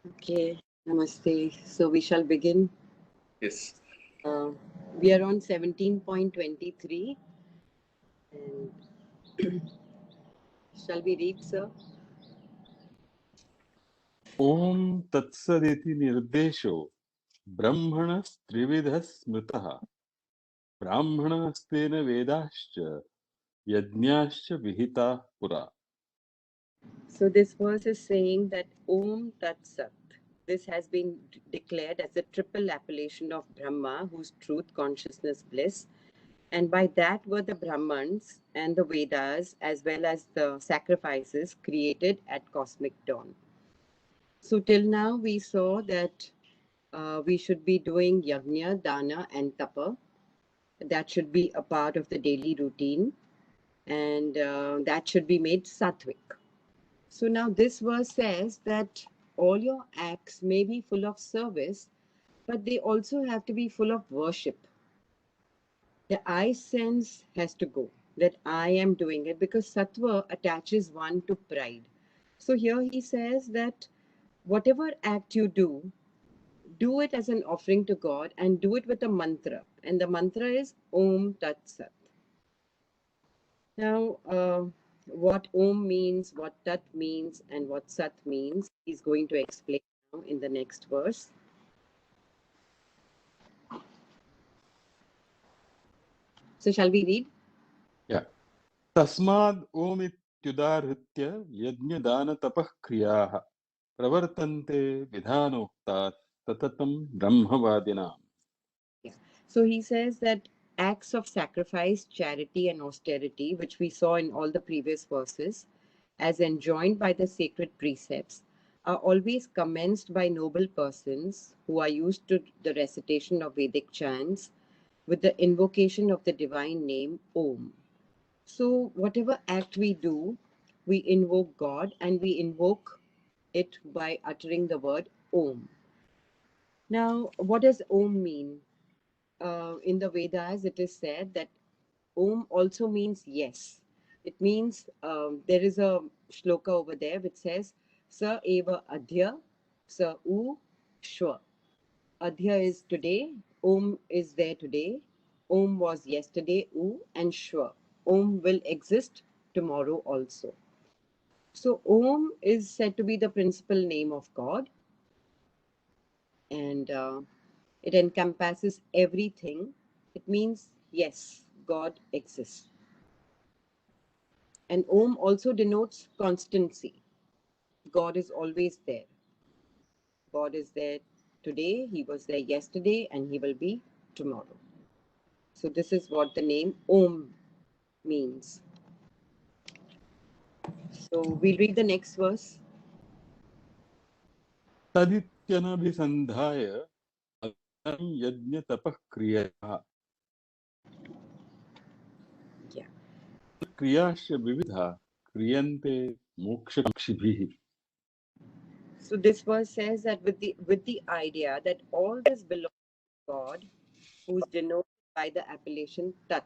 Okay, namaste. So we shall begin. Yes. Uh, we are on 17.23. And shall we read, sir? ॐ तत्सदिति निर्देशो ब्रह्मणस्त्रिविधः स्मृतः ब्राह्मणस्तेन वेदाश्च यज्ञाश्च विहिताः पुरा. So this verse is saying that Om Tat Sat. This has been declared as the triple appellation of Brahma, whose truth, consciousness, bliss. And by that were the Brahmans and the Vedas, as well as the sacrifices created at cosmic dawn. So till now we saw that we should be doing yajna, dana, and tapa. That should be a part of the daily routine, and that should be made sattvic. So now this verse says that all your acts may be full of service, but they also have to be full of worship. The I sense has to go, that I am doing it, because sattva attaches one to pride. So here he says that whatever act you do it as an offering to God and do it with a mantra. And the mantra is Om Tat Sat. Now, what Om means, what Tat means, and what Sat means, he's going to explain now in the next verse. So, shall we read? Yeah. तस्माद् ओमित्युदाहृत्य यज्ञदानतपः क्रियाः प्रवर्तन्ते विधानोक्तात् सततं ब्रह्मवादिनाम्. Yeah. So, he says that acts of sacrifice, charity, and austerity, which we saw in all the previous verses, as enjoined by the sacred precepts, are always commenced by noble persons who are used to the recitation of Vedic chants with the invocation of the divine name Om. So, whatever act we do, we invoke God and we invoke it by uttering the word Om. Now, what does Om mean? In the Vedas, it is said that Om also means yes. It means there is a shloka over there which says Sa eva adhya, Sa u shwa. Adhya is today, Om is there today, Om was yesterday, U, and Shwa. Om will exist tomorrow also. So, Om is said to be the principal name of God, and it encompasses everything. It means, yes, God exists. And Om also denotes constancy. God is always there. God is there today, He was there yesterday, and He will be tomorrow. So, this is what the name Om means. So, we'll read the next verse. तदित्यनभिसन्धाय अग्निं यज्ञतपः क्रियाः Yeah. क्रियाश्च विविधा क्रियन्ते मोक्षकाङ्क्षिभिः. So, this verse says that with the idea that all this belongs to God, who is denoted by the appellation Tat,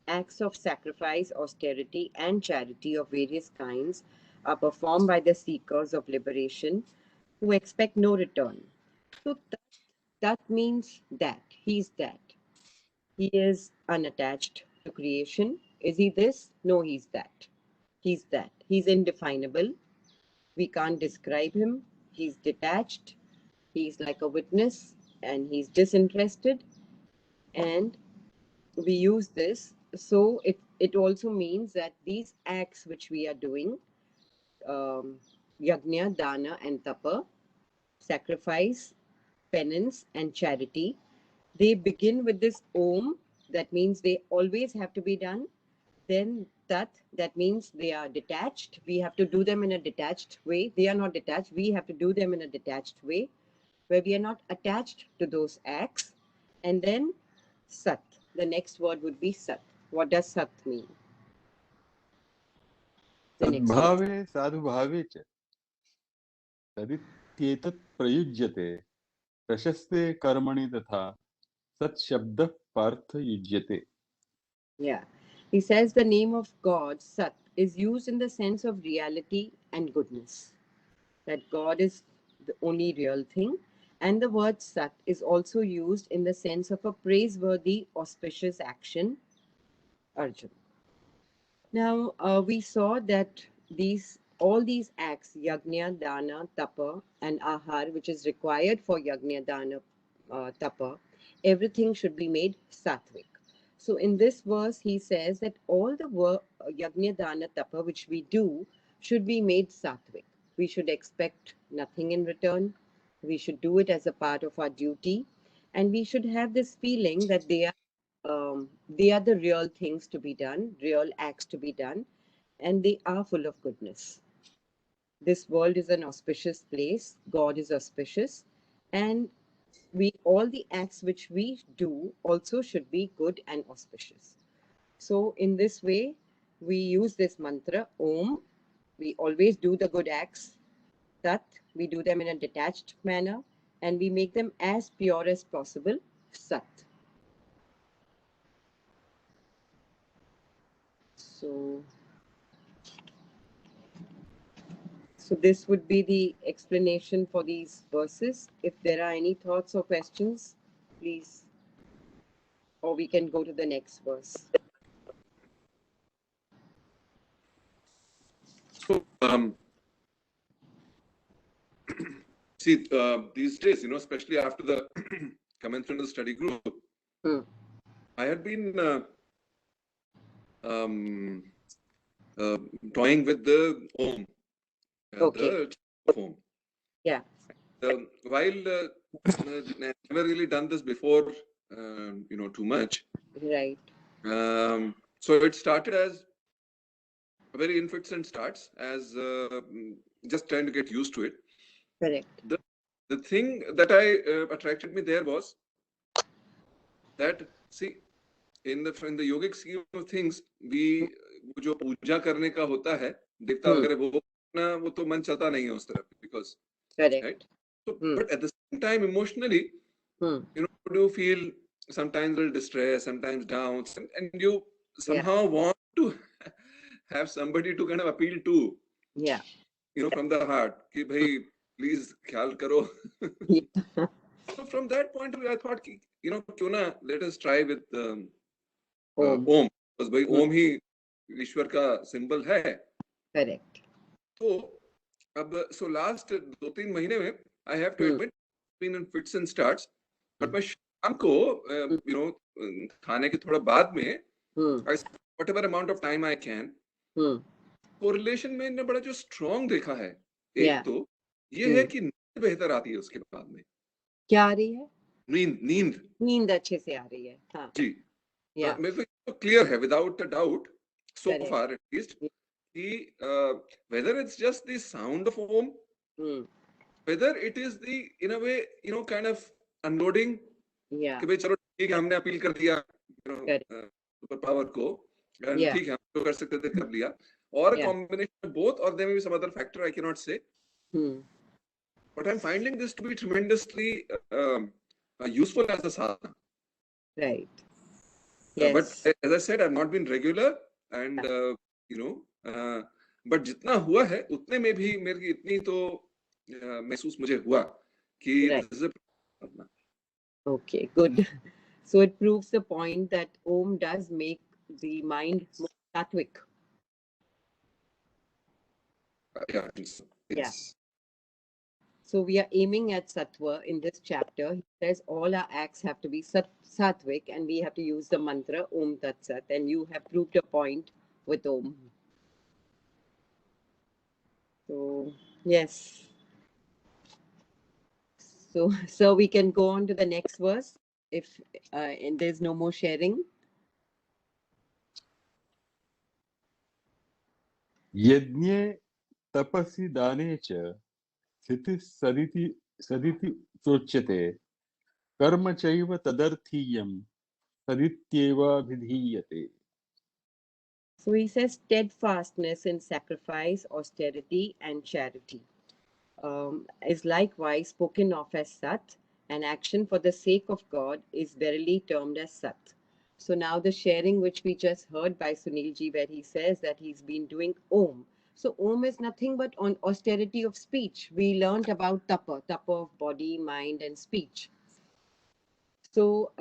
acts of sacrifice, austerity, and charity of various kinds are performed by the seekers of liberation who expect no return. So, Tat means that. He's that. He is unattached to creation. Is he this? No, he's that. He's that. He's indefinable. We can't describe him. He's detached. He's like a witness and he's disinterested. And we use this. So it also means that these acts which we are doing, yajna, dana, and tapa, sacrifice, penance, and charity, they begin with this Om. That means they always have to be done. Then Tat, that means they are detached. We have to do them in a detached way. They are not detached. We have to do them in a detached way where we are not attached to those acts. And then Sat. The next word would be Sat. What does Sat mean? The next word. सद्भावे साधुभावे च तदित्येतत् प्रयुज्यते प्रशस्ते कर्मणि तथा सत्शब्दः पार्थ युज्यते. Yeah. He says the name of God, Sat, is used in the sense of reality and goodness. That God is the only real thing. And the word sat is also used in the sense of a praiseworthy, auspicious action, Arjun. Now, we saw that all these acts, yajna, dana, tapa, and ahar, which is required for yajna, dana, tapa, everything should be made sattvic. So, in this verse, he says that all the work, yajna, dana, tapa, which we do, should be made sattvic. We should expect nothing in return. We should do it as a part of our duty, and we should have this feeling that they are the real things to be done, real acts to be done, and they are full of goodness. This world is an auspicious place. God is auspicious, and we all the acts which we do also should be good and auspicious. So in this way, we use this mantra Om. We always do the good acts. Tat. We do them in a detached manner, and we make them as pure as possible. Sat. So So this would be the explanation for these verses. If there are any thoughts or questions, please, or we can go to the next verse. So, see, these days, especially after the commencement of the study group, I had been toying with the Om, Okay. the Om. Yeah. While never really done this before, too much. Right. So it started as very in fits and starts, as just trying to get used to it. Correct. The thing that attracted me there was that, see, in the yogic scheme of things, जो पूजा करने का होता है देवता वगैरह, वो तो मन चलता नहीं है उस तरफ, because correct, right? So, but at the same time, emotionally, you feel sometimes a little distress, sometimes down, and you somehow want to have somebody to kind of appeal to, from the heart, कि भाई please ख्याल करो. So from that point of view, I thought, क्यों ना, let us try with Om, because भाई Om ही ईश्वर का symbol है. Correct. So last 2-3 महीने में, I have to admit, been in fits and starts, but मैं शाम को, खाने के थोड़ा बाद में, I spend whatever amount of time I can, correlation में ने बड़ा जो strong देखा है, एक तो ये है कि नींद बेहतर आती है उसके बाद में. क्या आ रही है? नींद अच्छे से आ रही है. हाँ. जी. मेरे को clear है, without a doubt, so far at least, कि whether it's just the sound of Om, whether it is the, in a way, kind of unloading, कि भाई चलो ठीक है, हमने अपील कर दिया, सुपर पावर को, ठीक है, हम जो कर सकते थे कर लिया, or a combination of both, or there may be some other factor I cannot say. But I'm finding this to be tremendously useful as a sadhana. Right. Yes. But as I said, I've not been regular, and but जितना हुआ है उतने में भी मेरी इतनी तो महसूस मुझे हुआ कि Okay, good. So it proves the point that Om does make the mind more sattvic. Yeah, I think so. Yes. So we are aiming at sattva in this chapter. He says all our acts have to be sattvic, and we have to use the mantra Om Tat Sat, and you have proved a point with Om. So yes. So we can go on to the next verse if and there's no more sharing. यज्ञे तपसि दाने च स्थितिः सदिति चोच्यते कर्म चैव तदर्थीयं सदित्येवाभिधीयते. So he says steadfastness in sacrifice, austerity, and charity is likewise spoken of as Sat, and action for the sake of God is verily termed as Sat. So now the sharing which we just heard by Sunilji, where he says that he's been doing Om So Om is nothing but on austerity of speech. We learned about tapa, tapa of body, mind, and speech. So,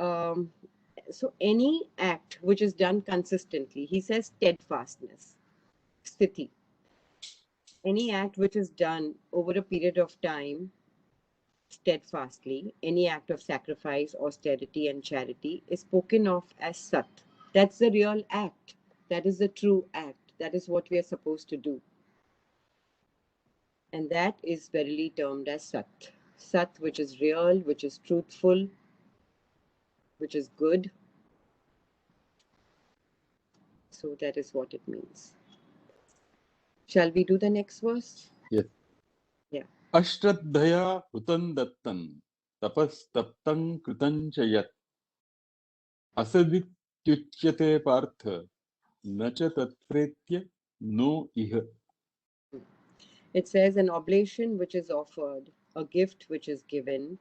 so any act which is done consistently, he says steadfastness, sthiti. Any act which is done over a period of time steadfastly, any act of sacrifice, austerity, and charity is spoken of as sat. That's the real act. That is the true act. That is what we are supposed to do. And that is verily termed as Sat. Sat, which is real, which is truthful, which is good. So that is what it means. Shall we do the next verse? Yes. Yeah. Ashraddhaya hutan dattan tapastaptam kritan च यत् असदित्युच्यते पार्थ न च तत्प्रेत्य no इह. It says an oblation which is offered, a gift which is given,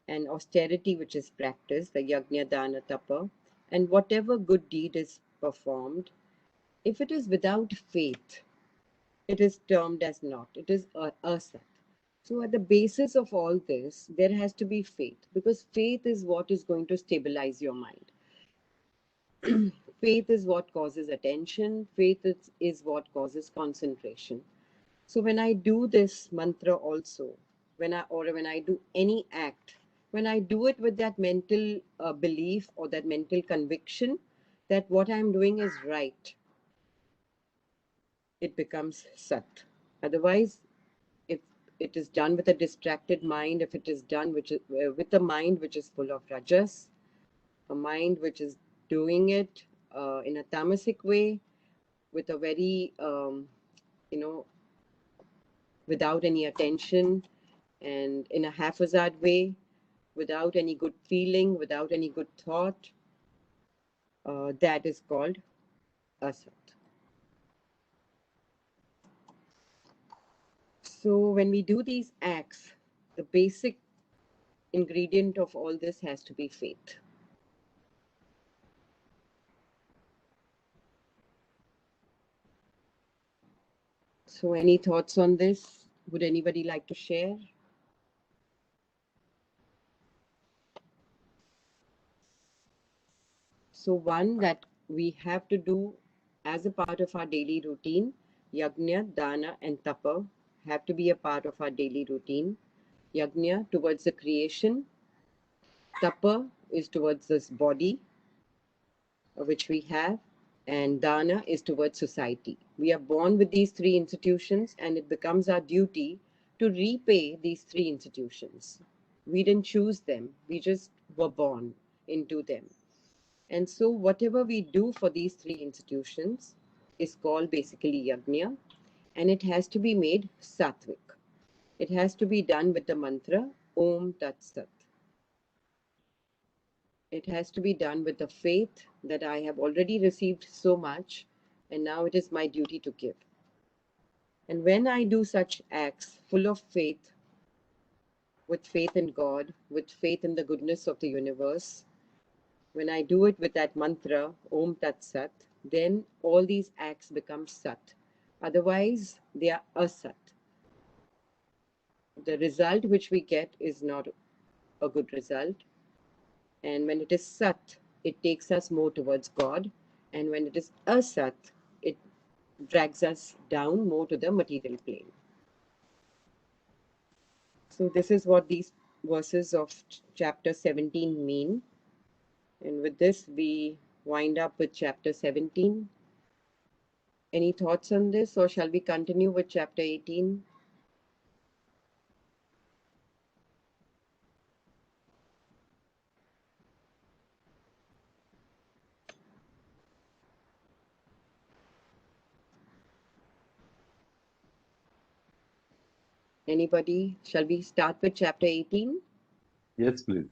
an austerity which is practiced, the yajna, dana, tapa, and whatever good deed is performed, if it is without faith, it is termed as not. It is asat. So at the basis of all this, there has to be faith, because faith is what is going to stabilize your mind. Faith is what causes attention. Faith is what causes concentration. So when I do this mantra also, when I do any act, when I do it with that mental belief or that mental conviction that what I'm doing is right, it becomes sat. Otherwise, if it is done with a distracted mind, if it is done with a mind which is full of rajas, a mind which is doing it in a tamasic way, with a very, without any attention and in a haphazard way, without any good feeling, without any good thought, that is called asat. So when we do these acts, the basic ingredient of all this has to be faith. So any thoughts on this? Would anybody like to share? So one that we have to do as a part of our daily routine, yajna, dana, and tapa have to be a part of our daily routine. Yajna towards the creation, tapa is towards this body which we have, and dana is towards society. We are born with these three institutions, and it becomes our duty to repay these three institutions. We didn't choose them, we just were born into them. And so whatever we do for these three institutions is called basically yajna, and it has to be made sattvic. It has to be done with the mantra Om Tat Sat. It has to be done with the faith that I have already received so much, and now it is my duty to give. And when I do such acts full of faith, with faith in God, with faith in the goodness of the universe, when I do it with that mantra, Om Tat Sat, then all these acts become Sat. Otherwise, they are Asat. The result which we get is not a good result. And when it is Sat, it takes us more towards God. And when it is Asat, it drags us down more to the material plane. So this is what these verses of chapter 17 mean. And with this, we wind up with chapter 17. Any thoughts on this, or shall we continue with chapter 18? Anybody? Shall we start with chapter 18? Yes, please.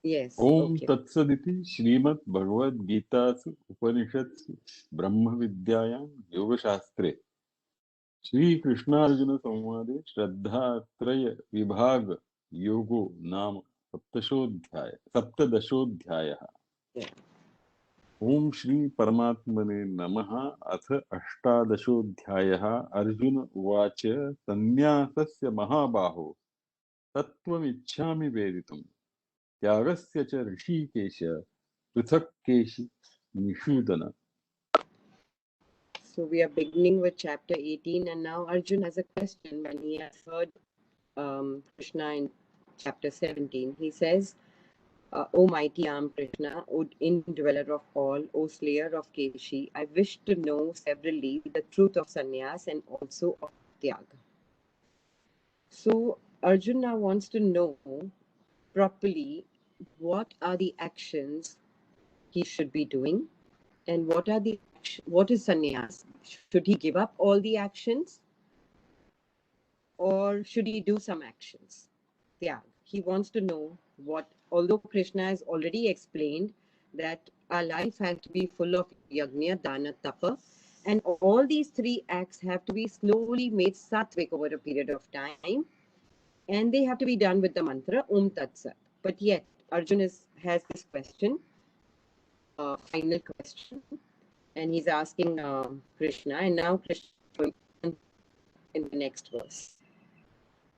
Yes. Om Okay. तत्सदिति श्रीमद् भगवद गीतासु उपनिषत्सु ब्रह्म विद्यायां योगशास्त्रे श्री कृष्णार्जुन संवादे श्रद्धात्रय विभाग योगो नाम सप्तदशोऽध्यायः. Yeah. ओम श्री परमात्मने नमः। अथ अष्टादशोऽध्यायः। अर्जुन उवाच सन्न्यासस्य महाबाहो तत्त्वमिच्छामि वेदितुम् त्यागस्य च ऋषिकेश पृथक् केशि निषूदन। So we are beginning with chapter 18, and now Arjun has a question when he has heard Krishna in chapter 17. He says, O mighty arm Krishna, O indweller of all, O slayer of Keshi, I wish to know severally the truth of sannyas and also of tyaga. So Arjun now wants to know properly what are the actions he should be doing and what is sannyas. Should he give up all the actions or should he do some actions? Yeah, he wants to know what, although Krishna has already explained that our life has to be full of yajna, dana, tapa, and all these three acts have to be slowly made sattvic over a period of time, and they have to be done with the mantra Om Tat Sat. But yet, Arjun has this question, final question, and he's asking Krishna, and now Krishna in the next verse.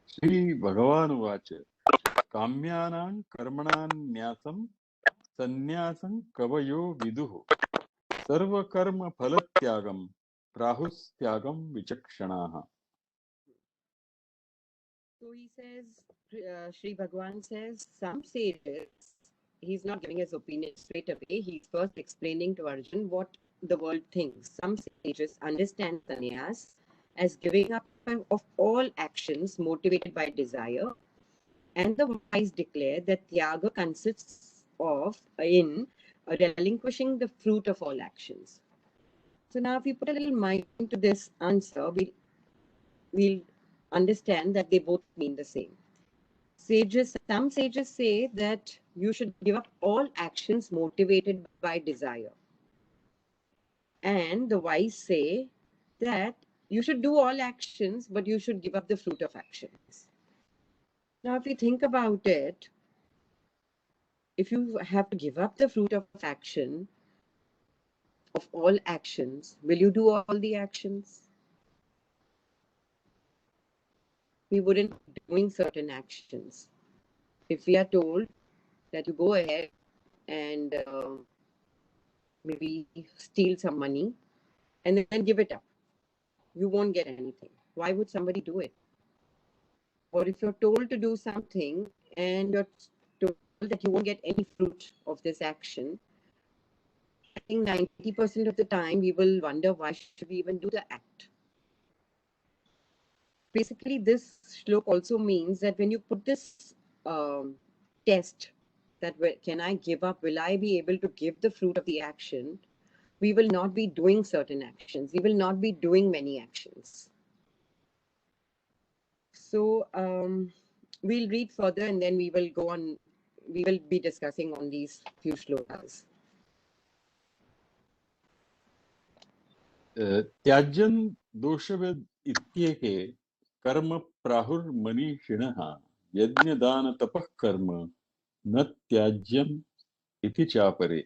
Shri भगवान् उवाच काम्यानां कर्मणां न्यासं सन्न्यासं कवयो विदुः सर्वकर्मफलत्यागं प्राहुस्त्यागं विचक्षणाः। So he says, Sri Bhagwan says, some sages, he's not giving his opinion straight away. He's first explaining to Arjun what the world thinks. Some sages understand sannyas as giving up of all actions motivated by desire, and the wise declare that tyaga consists of in relinquishing the fruit of all actions. So now, if we put a little mind to this answer, we'll understand that they both mean the same. Some sages say that you should give up all actions motivated by desire. And the wise say that you should do all actions, but you should give up the fruit of actions. Now, if you think about it, if you have to give up the fruit of action, of all actions, will you do all the actions? We wouldn't be doing certain actions. If we are told that you go ahead and maybe steal some money and then give it up, you won't get anything. Why would somebody do it? Or if you're told to do something and you're told that you won't get any fruit of this action, I think 90% of the time we will wonder why should we even do the act. Basically, this shlok also means that when you put this test, that can I give up, will I be able to give the fruit of the action, we will not be doing certain actions. We will not be doing many actions. So we'll read further and then we will go on. We will be discussing on these few shlokas. त्याज्यं दोषवद् इत्येके कर्म प्राहुर्मनीषिणः यज्ञदानतपः कर्म न त्याज्यम् इति चापरे।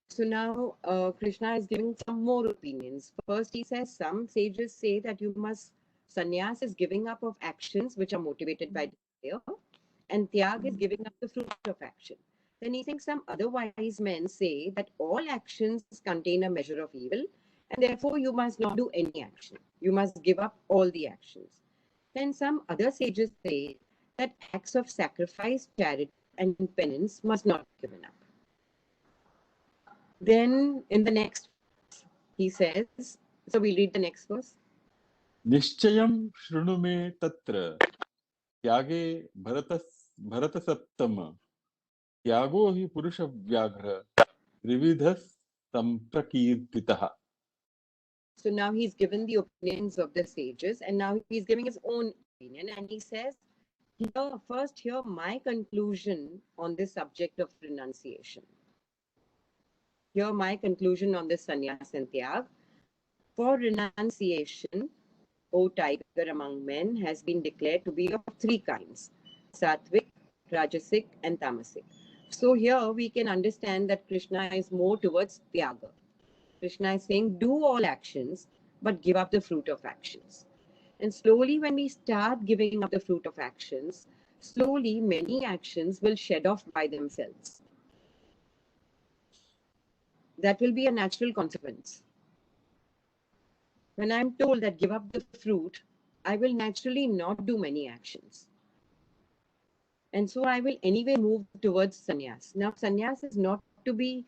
So now Krishna is giving some more opinions. First he says some sages say that you must, sannyas is giving up of actions which are motivated by desire, and tyag is giving up the fruit of action. Then he thinks some other wise men say that all actions contain a measure of evil, and therefore you must not do any action. You must give up all the actions. Then some other sages say that acts of sacrifice, charity, and penance must not be given up. Then in the next, he says, so we'll read the next verse. निश्चयं शृणु मे तत्र त्यागे भरतसप्तम त्यागो हि पुरुषव्याघ्र त्रिविधः सम्प्रकीर्तितः। So now he's given the opinions of the sages and now he's giving his own opinion, and he says, first hear my conclusion on this subject of renunciation. Hear my conclusion on this sannyas and tyag. For renunciation, O tiger among men, has been declared to be of three kinds: sattvic, rajasic, and tamasic. So here we can understand that Krishna is more towards Tyaga. Krishna is saying, do all actions, but give up the fruit of actions. And slowly, when we start giving up the fruit of actions, slowly many actions will shed off by themselves. That will be a natural consequence. When I'm told that give up the fruit, I will naturally not do many actions. And so I will anyway move towards sannyas. Now, sannyas is not to be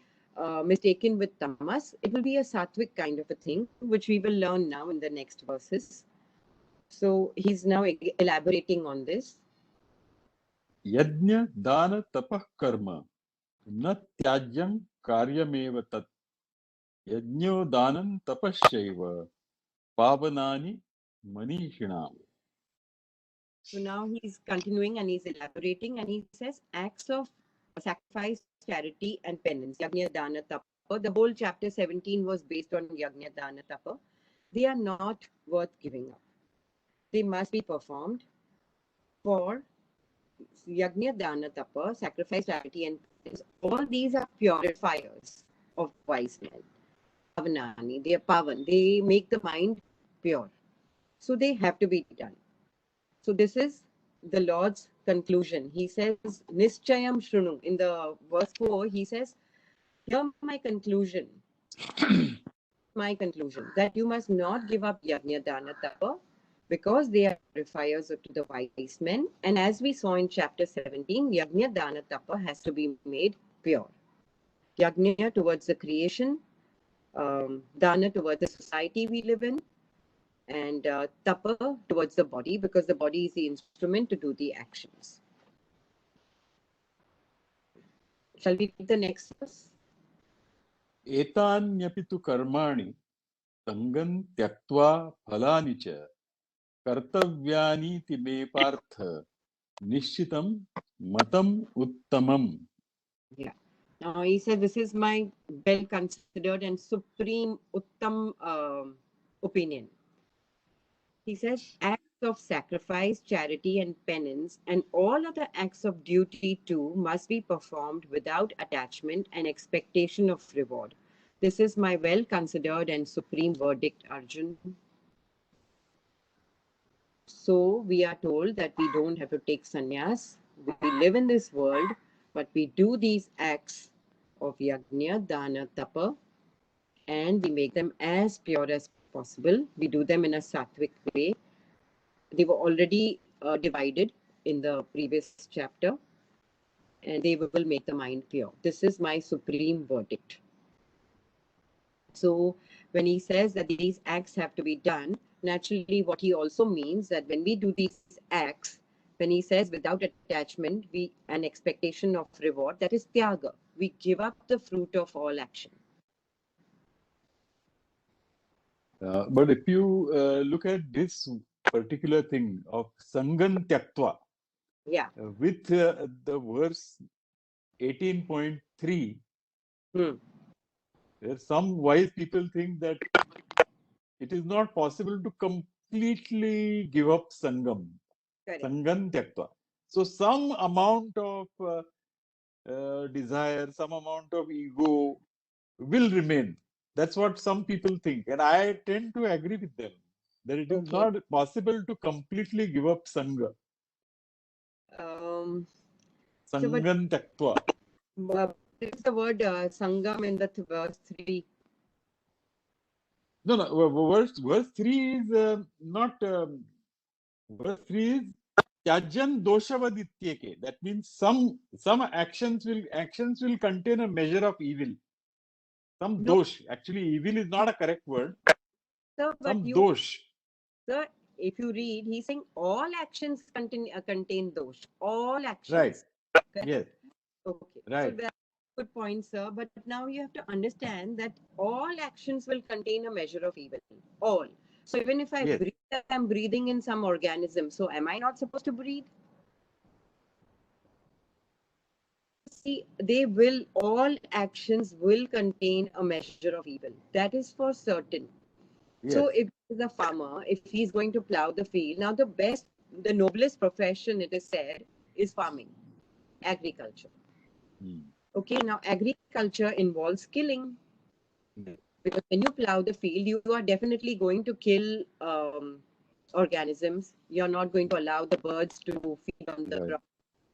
mistaken with tamas. It will be a sattvic kind of a thing, which we will learn now in the next verses. So he's now elaborating on this. Yajna dana tapah karma na tyajyam karyameva tat. Yajnyo danan tapashaiva pavanani manishinam. So now he's continuing and he's elaborating and he says acts of sacrifice, charity and penance. Yajna dana tapa. The whole chapter 17 was based on yajna dana tapa. They are not worth giving up. They must be performed for yajna dana tapa, sacrifice, charity and penance. All these are purifiers of wise men. Pavanani, they are pavan. They make the mind pure. So they have to be done. So this is the Lord's conclusion. He says, Nischayam Shrunu. In the verse 4, he says, hear my conclusion. My conclusion that you must not give up yajna dana tapa because they are purifiers to the wise men. And as we saw in chapter 17, yajna dana tapa has to be made pure. Yajna towards the creation, dana towards the society we live in, and tapa towards the body, because the body is the instrument to do the actions. Shall we read the next verse? Etanyaphi tu karmani sangam tyaktva phalani cha kartavyani ti me partha nishchitam matam uttamam. Yeah. Now he said, this is my well considered and supreme uttam opinion. He says, acts of sacrifice, charity, and penance, and all other acts of duty too, must be performed without attachment and expectation of reward. This is my well considered and supreme verdict, Arjun. So we are told that we don't have to take sannyas. We live in this world, but we do these acts of yajna, dana, tapa, and we make them as pure as possible. We do them in a sattvic way. They were already divided in the previous chapter, and they will make the mind pure. This is my supreme verdict. So when he says that these acts have to be done, naturally what he also means that when we do these acts, when he says without attachment, an expectation of reward, that is tyaga. We give up the fruit of all action. But if you look at this particular thing of Sangan Tyaktva, Yeah. With the verse 18.3, some wise people think that it is not possible to completely give up Sangam, Sangan Tyaktva. So some amount of desire, some amount of ego will remain. That's what some people think. And I tend to agree with them that it is not possible to completely give up Sangha. Sangan Tyaktva. What is the word Sangam in the verse 3? No, verse 3 is not, verse 3 is Tyajan Doshavadityeke. That means some actions will contain a measure of evil. Some dosh. Actually, evil is not a correct word. Sir, some dosh. Sir, if you read, he's saying all actions contain dosh. All actions. Right. Okay. Yes. Okay. Right. So that's a good point, sir. But now you have to understand that all actions will contain a measure of evil. All. So even if I breathe, I'm breathing in some organism. So am I not supposed to breathe? See, all actions will contain a measure of evil. That is for certain. Yes. So if the farmer, if he's going to plow the field, now the noblest profession, it is said, is farming, agriculture. Okay, now agriculture involves killing. Because when you plow the field, you are definitely going to kill organisms. You're not going to allow the birds to feed on the crop.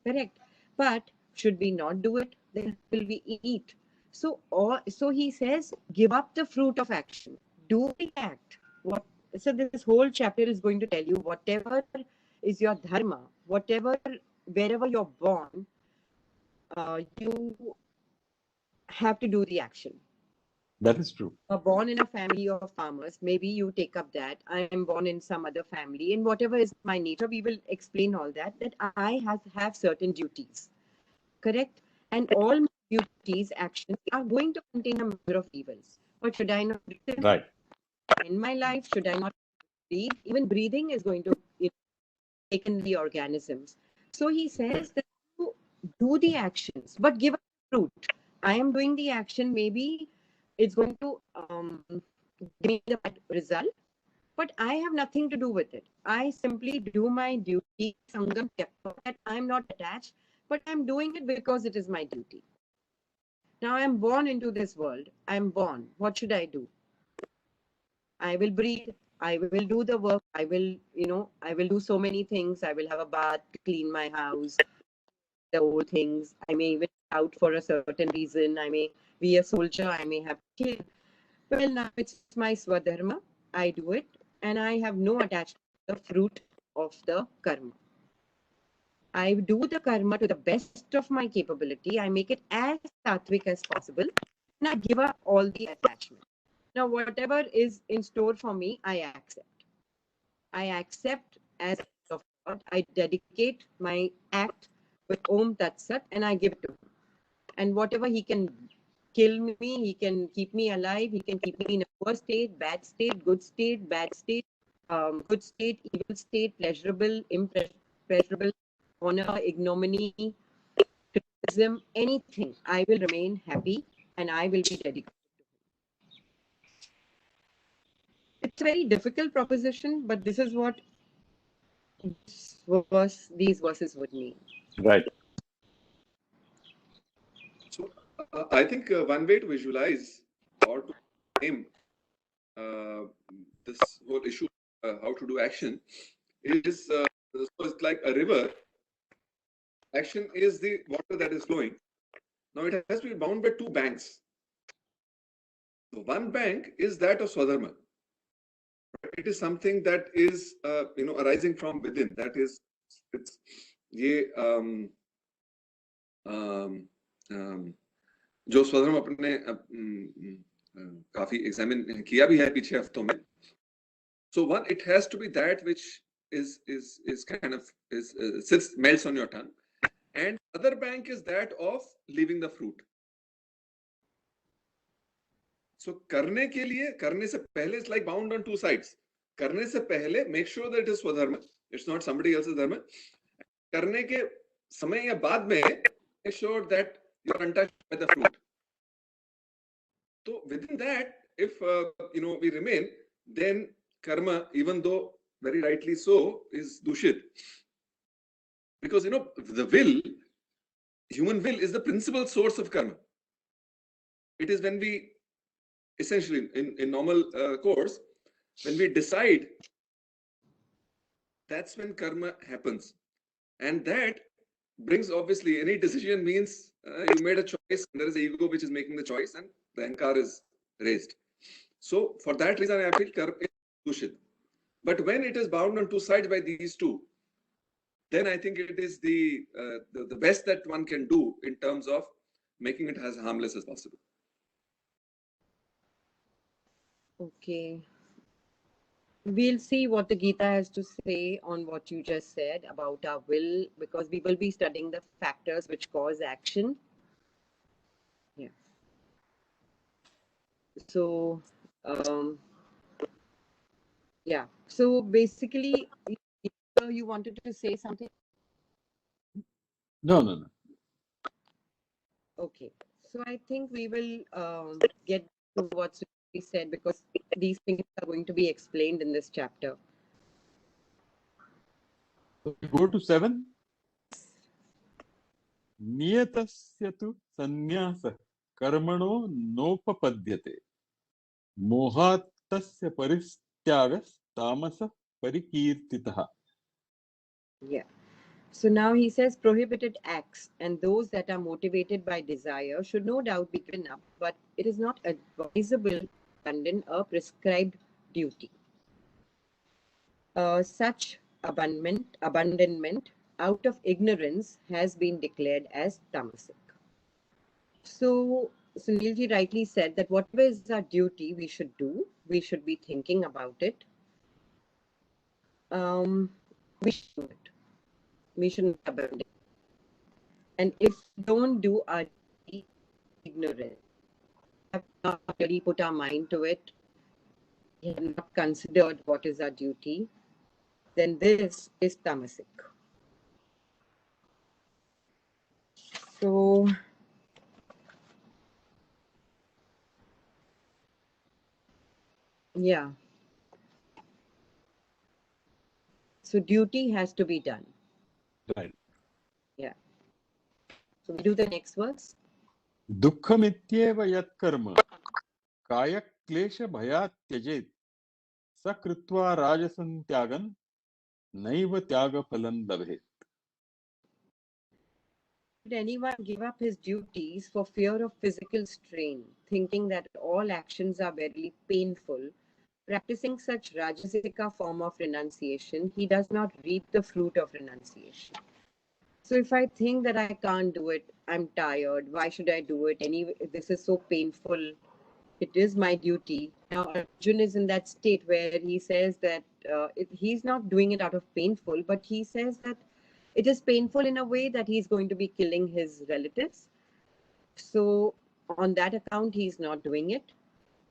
Correct. But should we not do it? Then will we eat? So he says, give up the fruit of action. Do the act. So this whole chapter is going to tell you whatever is your dharma, wherever you're born, you have to do the action. That is true. Are born in a family of farmers, maybe you take up that. I am born in some other family, and whatever is my nature, we will explain all that I have certain duties. Correct? And all my duties, actions are going to contain a measure of evils. But should I not breathe them? Right. In my life? Should I not breathe? Even breathing is going to take in the organisms. So he says that you do the actions, but give us fruit. I am doing the action, maybe it's going to give me the result, but I have nothing to do with it. I simply do my duty, Sangam Tyakta, that I'm not attached, but I'm doing it because it is my duty. Now I'm born into this world. I'm born. What should I do? I will breathe. I will do the work. I will do so many things. I will have a bath, clean my house, the old things. I may even out for a certain reason. I may be a soldier. I may have killed. Well, now it's my swadharma. I do it, and I have no attachment to the fruit of the karma. I do the karma to the best of my capability. I make it as sattvic as possible, and I give up all the attachment. Now, whatever is in store for me, I accept. I accept as of God. I dedicate my act with Om Tat Sat, and I give it to him. And whatever he can kill me, he can keep me alive, he can keep me in a poor state, bad state, good state, bad state, good state, evil state, pleasurable, impreasurable, honor, ignominy, criticism, anything. I will remain happy and I will be dedicated. It's a very difficult proposition, but this is what these verses would mean. Right. So I think one way to visualize or to frame this whole issue, how to do action, is so it's like a river. Action is the water that is flowing. Now it has to be bound by two banks. So one bank is that of Swadharma. It is something that is arising from within. That is, it's जो स्वधर्म अपने काफी examine किया भी है पीछे हफ्तों में. So one, it has to be that which is kind of sits, melts on your tongue, and other bank is that of leaving the fruit. So करने के लिए, करने से पहले, it's like bound on two sides. करने से पहले make sure that it is स्वधर्म, it's not somebody else's dharma. करने के समय या बाद में make sure that you are untouched by the fruit. So within that, if we remain, then karma, even though very rightly so, is dushit. Because the will, human will, is the principal source of karma. It is when we essentially in normal course, when we decide, that's when karma happens. And that brings, obviously, any decision means you made a choice, and there is ego which is making the choice, and the ankar is raised. So for that reason, I feel karma is dushit. But when it is bound on two sides by these two, then I think it is the best that one can do in terms of making it as harmless as possible. Okay. We'll see what the Gita has to say on what you just said about our will, because we will be studying the factors which cause action. Yeah. So, yeah. So basically, you wanted to say something? No. Okay. So I think we will get to what's said, because these things are going to be explained in this chapter. So we go to 7. नियतस्य तु संन्यासः कर्मणो नोपपद्यते मोहात् तस्य परित्यागस्तामसः परिकीर्तितः. Yeah. So now he says prohibited acts and those that are motivated by desire should no doubt be given up, but it is not advisable to abandon a prescribed duty. Such abandonment out of ignorance has been declared as tamasic. So Sunilji rightly said that whatever is our duty, we should do. We should be thinking about it. We should do it. We shouldn't abandon it. And if we don't do our duty, ignorant, have not really put our mind to it, we have not considered what is our duty, then this is tamasic. So yeah. So duty has to be done. Right. Yeah. So we do the next verse. दुःखमित्येव यत्कर्म कायक्लेशभयात् त्यजेत् स कृत्वा राजसं त्यागन् नैव त्यागफलं लभेत्. Did anyone give up his duties for fear of physical strain, thinking that all actions are very painful? Practicing such Rajasika form of renunciation, he does not reap the fruit of renunciation. So if I think that I can't do it, I'm tired, why should I do it? Anyway, this is so painful. It is my duty. Now Arjun is in that state where he says that he's not doing it out of painful, but he says that it is painful in a way that he's going to be killing his relatives. So on that account, he's not doing it.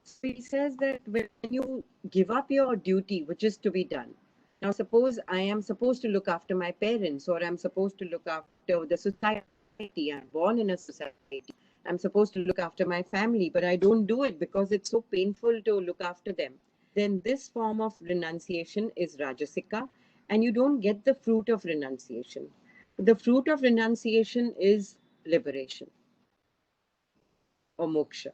So he says that when you give up your duty, which is to be done, now suppose I am supposed to look after my parents or I'm supposed to look after the society. I'm born in a society. I'm supposed to look after my family, but I don't do it because it's so painful to look after them. Then this form of renunciation is Rajasika, and you don't get the fruit of renunciation. The fruit of renunciation is liberation or moksha.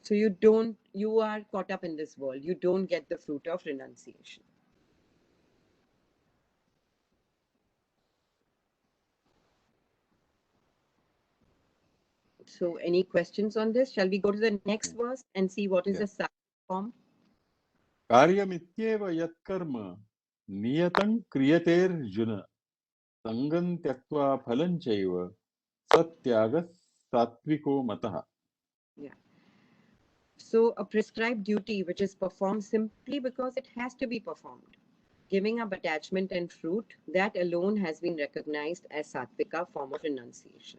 So you are caught up in this world. You don't get the fruit of renunciation. So any questions on this? Shall we go to the next verse and see what is the sattvic form? कार्यमित्येव यत्कर्म नियतं क्रियतेऽर्जुन संगं त्यक्त्वा फलं चैव सत्यागः सात्विको मतः. Yeah. So a prescribed duty which is performed simply because it has to be performed, giving up attachment and fruit, that alone has been recognized as sattvika form of renunciation.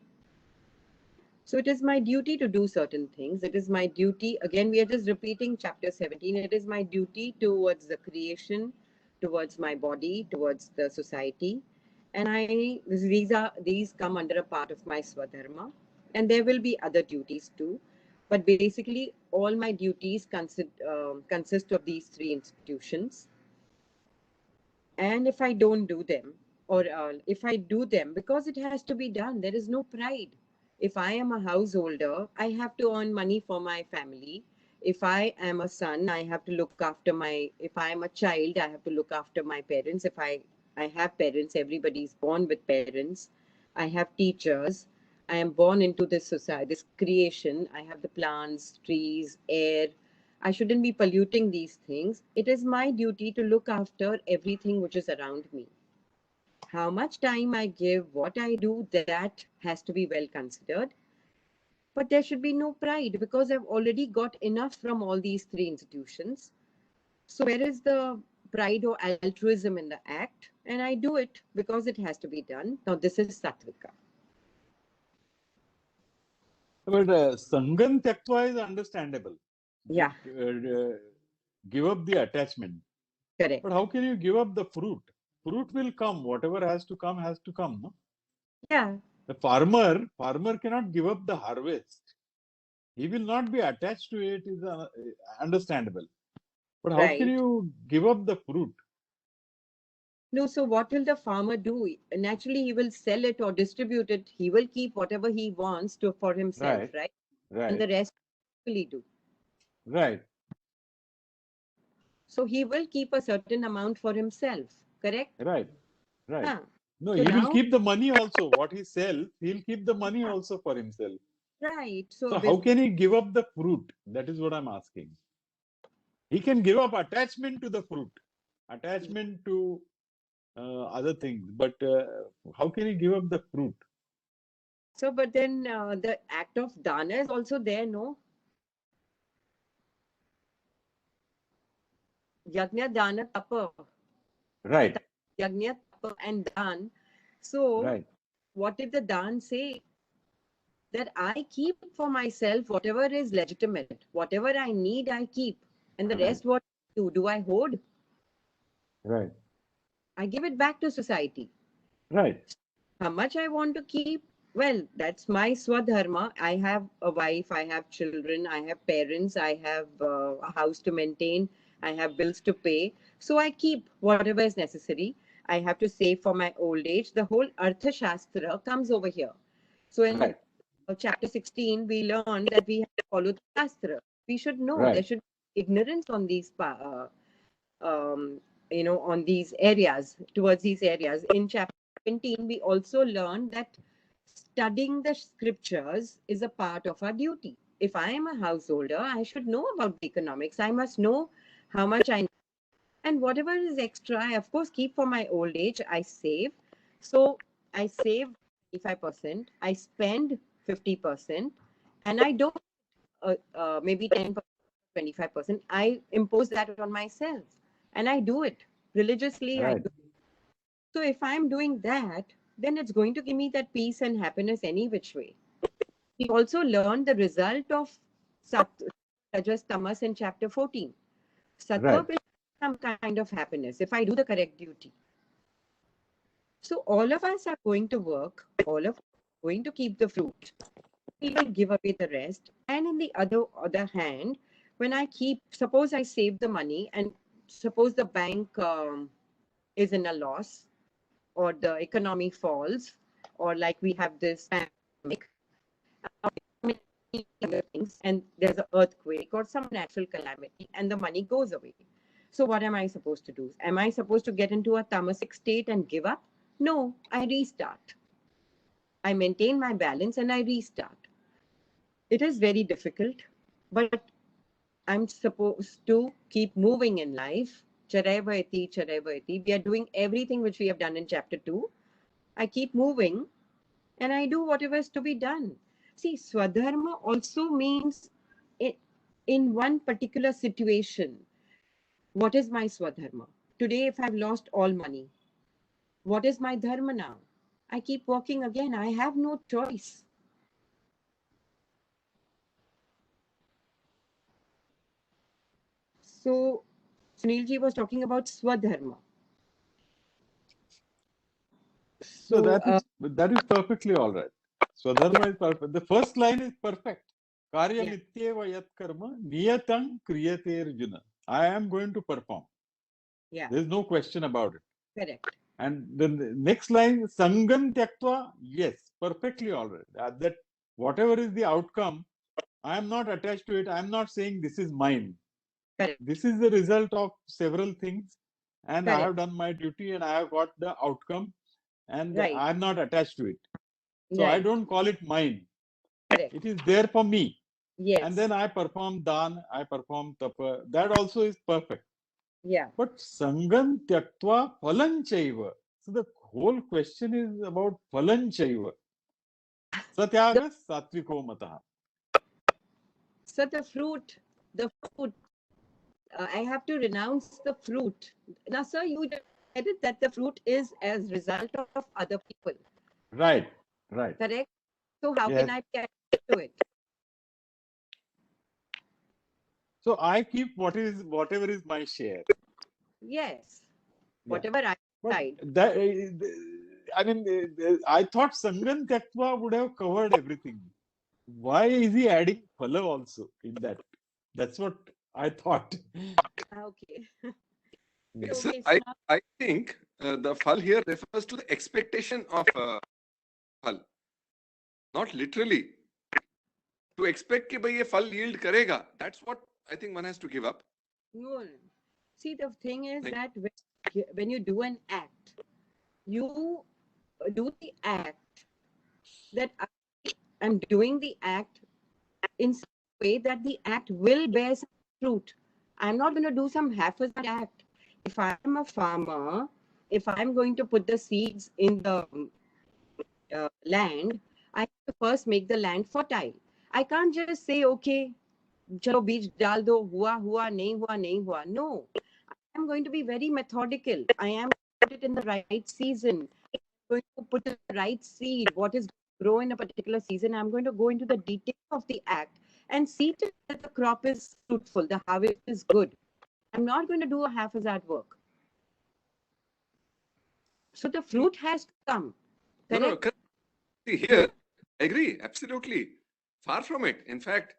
So it is my duty to do certain things. It is my duty, again, we are just repeating chapter 17. It is my duty towards the creation, towards my body, towards the society. And these come under a part of my swadharma. And there will be other duties too. But basically, all my duties consist of these three institutions. And if I don't do them, or if I do them because it has to be done, there is no pride. If I am a householder, I have to earn money for my family. If I am a son, I have to look after if I am a child, I have to look after my parents. If I have parents, everybody is born with parents. I have teachers. I am born into this society, this creation. I have the plants, trees, air. I shouldn't be polluting these things. It is my duty to look after everything which is around me. How much time I give, what I do, that has to be well considered. But there should be no pride because I've already got enough from all these three institutions. So where is the pride or altruism in the act? And I do it because it has to be done. Now this is Sattvika. But Sangam Tyaktva is understandable. Yeah. Give up the attachment. Correct. But how can you give up the fruit? Fruit will come. Whatever has to come has to come. No? Yeah. The farmer cannot give up the harvest. He will not be attached to it. Is understandable. But how can you give up the fruit? No, so what will the farmer do? Naturally, he will sell it or distribute it. He will keep whatever he wants to for himself, Right. right? And Right. the rest will he do? Right. So he will keep a certain amount for himself, correct? Right. Right. Huh. No, So he will now, keep the money also. What he sells, he'll keep the money also for himself. right. So So how this, can he give up the fruit? That is what I'm asking. He can give up attachment to the fruit, attachment to other things, but how can he give up the fruit? so but then the act of dana is also there, no? Yajna, dana, tapa. Right. Yajna, tapa, and dan. So Right. what did the dan say? That I keep for myself whatever is legitimate, whatever I need, I keep, and the Right. rest, what do I hoard? Right. I give it back to society. Right. How much I want to keep? Well, that's my swadharma. I have a wife, I have children, I have parents, I have a house to maintain, I have bills to pay. So I keep whatever is necessary. I have to save for my old age. The whole Artha Shastra comes over here. So in Right. chapter 16, we learn that we have to follow the Shastra. We should know there Right. should be ignorance on these on these areas, towards these areas. In chapter 17, we also learn that studying the scriptures is a part of our duty. If I am a householder, I should know about the economics. I must know how much I need. And whatever is extra, I of course keep for my old age. I save. So I save 25%, I spend 50%, and I don't maybe 10%, 25%. I impose that on myself and I do it religiously. Right. So if I'm doing that, then it's going to give me that peace and happiness any which way. We also learned the result of Rajas, Tamas in chapter 14. Right. Sattva will some kind of happiness if I do the correct duty. So all of us are going to work, all of us are going to keep the fruit. We will give away the rest. And in the other hand, when I keep, suppose I save the money and suppose the bank is in a loss, or the economy falls, or like we have this pandemic, other things, and there's an earthquake or some natural calamity, and the money goes away. So what am I supposed to do? Am I supposed to get into a tamasic state and give up? No, I restart. I maintain my balance and I restart. It is very difficult, but I'm supposed to keep moving in life. Charayavayati, Charayavayati. We are doing everything which we have done in chapter 2. I keep moving and I do whatever is to be done. See, Swadharma also means in one particular situation. What is my Swadharma? Today, if I've lost all money, what is my Dharma now? I keep working again. I have no choice. So, Sunilji was talking about Swadharma. So So, that is perfectly all right. Swadharma yeah, is perfect. The first line is perfect. Karya yeah, mityeva yat karma niyatang kriyate arjuna. I am going to perform. yeah, There is no question about it. correct. And then the next line, Sangam Tyaktva, yes, perfectly all right. That whatever is the outcome, I am not attached to it. I am not saying this is mine. Correct. This is the result of several things, and I Correct. have done my duty and I have got the outcome, and Right. I am not attached to it. So I Right. don't call it mine. Correct. It is there for me. Yes. And then I perform dan, I perform tapa. That also is perfect. Yeah. But sangam tyaktva phalan chaiva. So the whole question is about phalan chaiva. Satyaga satviko mataha. So the fruit, I have to renounce the fruit. Now, sir, you just said it that the fruit is as result of other people. Right, right. Correct? So how Yes. can I get to it? So I keep whatever is my share. Yes. Yeah. Whatever I But decide. that, I mean, I thought Sangam Tyaktva would have covered everything. Why is he adding phala also in that? That's what I thought. Okay. Yes, Okay. I, So I think the phal here refers to the expectation of phal, not literally. To expect कि भाई ये फल yield करेगा, that's what I think one has to give up. No. See, the thing is Like- that when you do an act, you do the act that I'm doing the act in such a way that the act will bear some fruit. I'm not going to do some haphazard act. If I'm a farmer, if I'm going to put the seeds in the land, I have to first make the land fertile. I can't just say, okay, chalo beej dal do, hua, nahi hua. No, I'm going to be very methodical. I am going to put it in the right season. I'm going to put the right seed, what is grow in a particular season. I'm going to go into the detail of the act and see to it that the crop is fruitful, the harvest is good. I'm not going to do a haphazard work. So the fruit has to come. No, Correct? correct. See, here, I agree, absolutely. Far from it. In fact,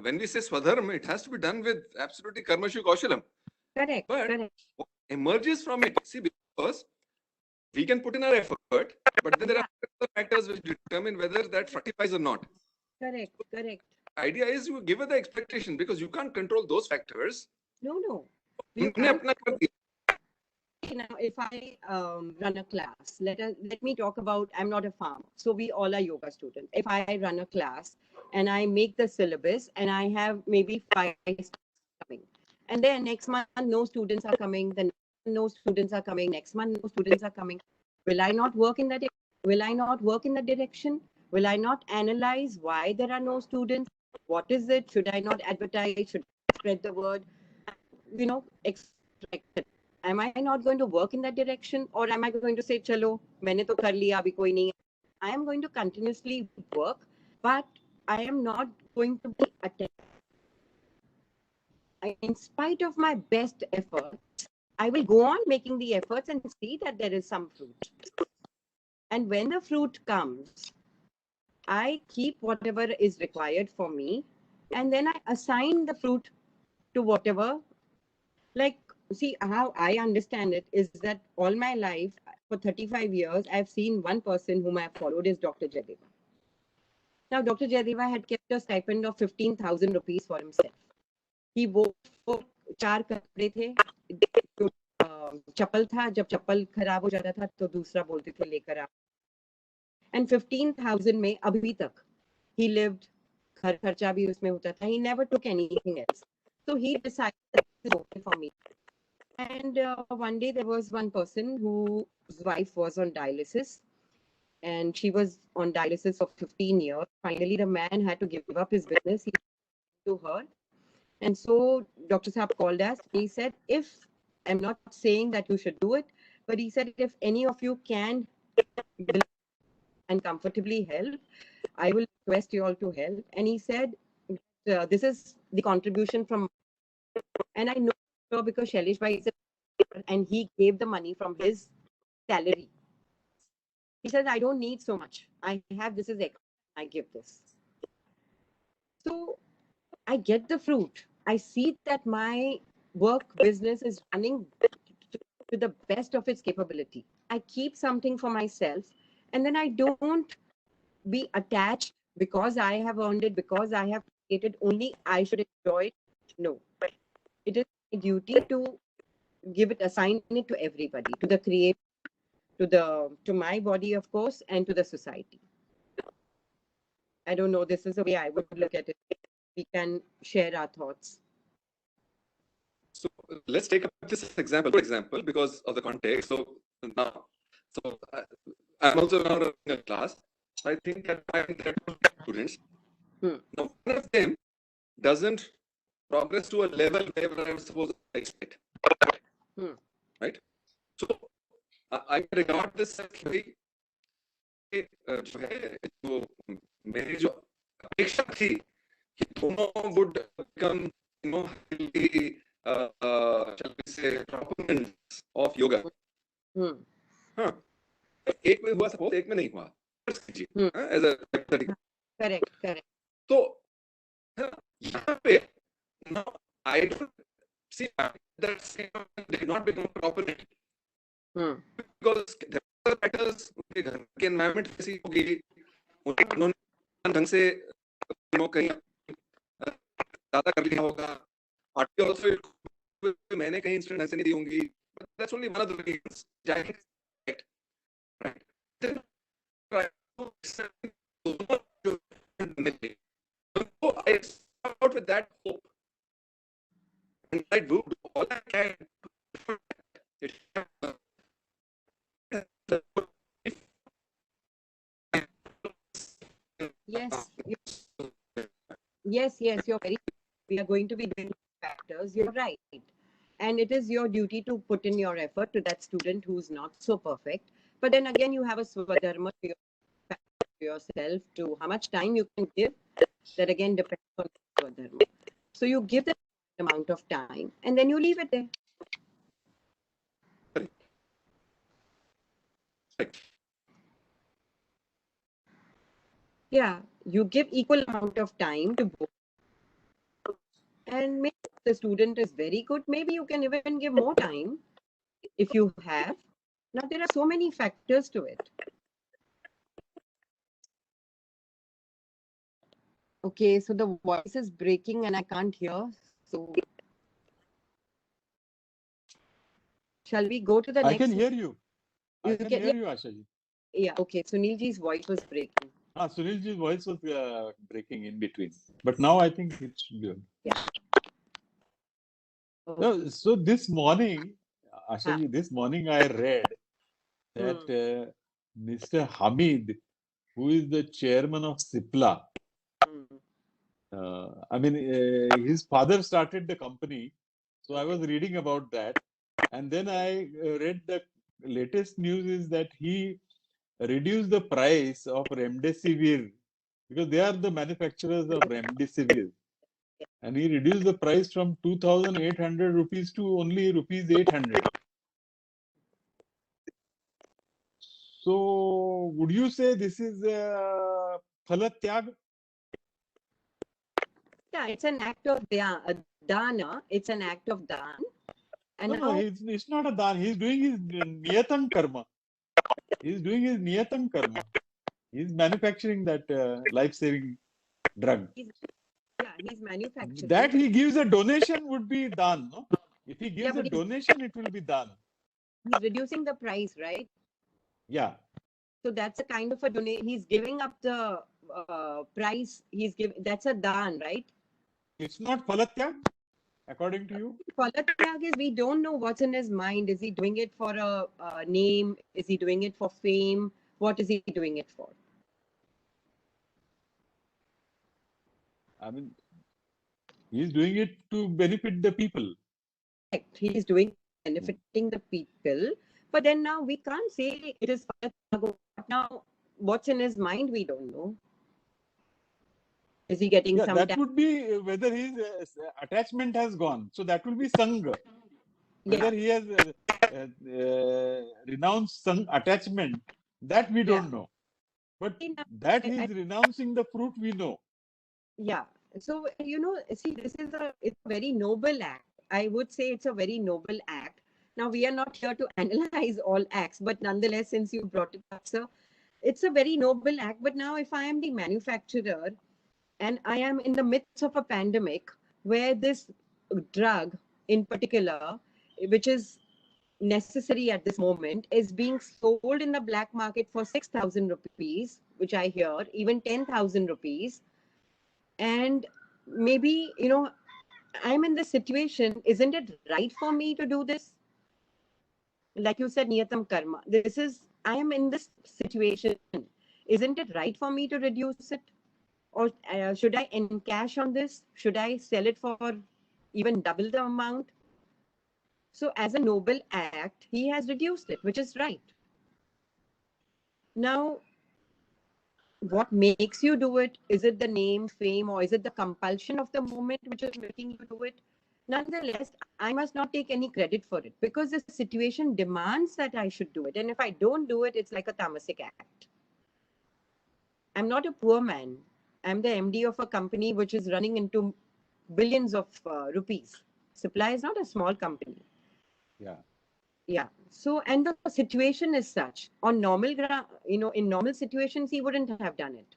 when we say swadharma, it has to be done with absolutely karmashu kaushalam. Correct. But Correct. what emerges from it, see, because we can put in our effort, but then there are other factors which determine whether that fructifies or not. Correct. Correct. Idea is you give her the expectation because you can't control those factors. No. We हमने can't. अपना कर दिया. Now, if I run a class, let me talk about, I'm not a farmer, so we all are yoga students. If I run a class and I make the syllabus and I have maybe 5 students coming, and then next month no students are coming, then no students are coming, next month no students are coming, will I not work in that? Will I not work in that direction? Will I not analyze why there are no students? What is it? Should I not advertise? Should I spread the word? Extract it. Am I not going to work in that direction, or am I going to say, "Chalo, मैंने तो कर लिया, अभी कोई नहीं." I am going to continuously work, but I am not going to be attached. In spite of my best efforts, I will go on making the efforts and see that there is some fruit. And when the fruit comes, I keep whatever is required for me, and then I assign the fruit to whatever. Like, see, how I understand it is that all my life, for 35 years, I've seen one person whom I've followed is Dr. Jayadeva. Now, Dr. Jayadeva had kept a stipend of 15,000 rupees for himself. He wore 4 कपड़े थे, चप्पल था, जब चप्पल खराब हो जाता था तो दूसरा बोलते थे लेकर आ. And 15,000 में अभी तक he lived, घर खर्चा भी उसमें होता था. He never took anything else. So he decided that this is okay for me. And one day there was one person whose wife was on dialysis, and she was on dialysis for 15 years. Finally, the man had to give up his business. He to her. And so Dr. Saab called us. He said, if I'm not saying that you should do it, but he said, if any of you can and comfortably help, I will request you all to help. And he said, this is the contribution from, and I know because Shailesh Bhai is a, and he gave the money from his salary. He says, I don't need so much. I have, this is extra. I give this. So I get the fruit. I see that my work business is running to the best of its capability. I keep something for myself, and then I don't be attached because I have earned it, because I have created, only I should enjoy it. No, it is my duty to give it, assign it to everybody, to the creator, to my body, of course, and to the society. I don't know. This is the way I would look at it. We can share our thoughts. So let's take up this example, because of the context. So now, I'm also now running a class. I think that there are 2 students. Now, one of them doesn't progress to a level where I was supposed to expect. Right? So I regard this as very, जो है, जो मेरी जो अपेक्षा थी कि दोनों would become, healthy, shall we say, proponents of yoga. हाँ, एक में हुआ suppose, एक में नहीं हुआ. As a Correct. तो यहाँ पे now I don't see that same did not become a proponent. because the matters उनके घर के environment कैसी होगी, उन्होंने ढंग से कहीं ज्यादा कर लिया होगा, party also मैंने कहीं इंस्टेंट ढंग से नहीं दी होंगी. That's only one of the reasons. Right. Then so I start out with that hope, and I do all I can. Yes. Yes, you're very. We are going to be doing factors. You're right. And it is your duty to put in your effort to that student who's not so perfect. But then again, you have a swadharma to yourself, to how much time you can give. That again depends on swadharma. So you give the amount of time and then you leave it there. Yeah, you give equal amount of time to both. And maybe the student is very good, maybe you can even give more time if you have. Now there are so many factors to it. Okay, so the voice is breaking and I can't hear. So shall we go to the next? I can hear you. I can hear you, Ashaji. Yeah, okay. Sunilji's voice was breaking. Sunilji's voice was breaking in between. But now I think it should be good. Yeah. Okay. No, so this morning, Ashaji, this morning I read that Mr. Hamid, who is the chairman of CIPLA, his father started the company. So I was reading about that. And then I read the latest news is that he reduced the price of Remdesivir because they are the manufacturers of Remdesivir. And he reduced the price from 2,800 rupees to only rupees 800. So would you say this is Phalatyag? Yeah, it's an act of dana. It's an act of dan. And no, it's not a dan. He's doing his niyatam karma. He's doing his niyatam karma. He's manufacturing that life-saving drug. He's manufacturing. That he gives a donation would be dan, no? If he gives a donation, it will be dan. He's reducing the price, right? Yeah. So that's a kind of a donation. He's giving up the price. He's giving. That's a dan, right? It's not Phalatyag, according to you? Phalatyag is we don't know what's in his mind. Is he doing it for a name? Is he doing it for fame? What is he doing it for? I mean, he's doing it to benefit the people. Correct. He's doing benefiting the people. But then now we can't say it is now what's in his mind, we don't know. Is he getting some? That would be whether his attachment has gone. So that will be Sangha. Whether he has renounced some attachment, that we don't know. But that he is renouncing the fruit, we know. Yeah. So, see, it's a very noble act. I would say it's a very noble act. Now, we are not here to analyze all acts, but nonetheless, since you brought it up, sir, it's a very noble act. But now, if I am the manufacturer and I am in the midst of a pandemic where this drug in particular, which is necessary at this moment, is being sold in the black market for 6,000 rupees, which I hear, even 10,000 rupees. And maybe, I'm in this situation. Isn't it right for me to do this? Like you said, niyatam karma. I am in this situation. Isn't it right for me to reduce it? Or should I encash on this? Should I sell it for even double the amount? So as a noble act, he has reduced it, which is right. Now, what makes you do it? Is it the name, fame, or is it the compulsion of the moment which is making you do it? Nonetheless, I must not take any credit for it because the situation demands that I should do it. And if I don't do it, it's like a tamasic act. I'm not a poor man. I'm the MD of a company which is running into billions of rupees. Supply is not a small company. Yeah. Yeah. So, and the situation is such on normal ground, in normal situations, he wouldn't have done it.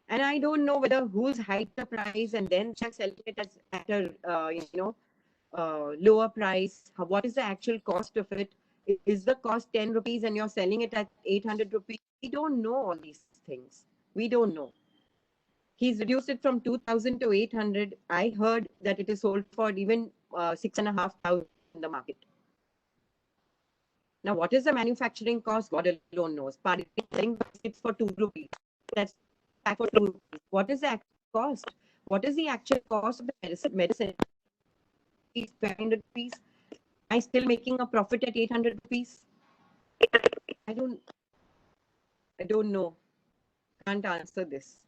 And I don't know whether who's hiked the price and then selling it as at a lower price. What is the actual cost of it? Is the cost 10 rupees and you're selling it at 800 rupees? We don't know all these things. We don't know. He's reduced it from 2,000 to 800. I heard that it is sold for even 6,500 in the market. Now, what is the manufacturing cost? God alone knows. Selling biscuits for 2 rupees. That's pack for 2 rupees. What is the actual cost? What is the actual cost of the medicine? 500 rupees. Am I still making a profit at 800 rupees? I don't know. Can't answer this.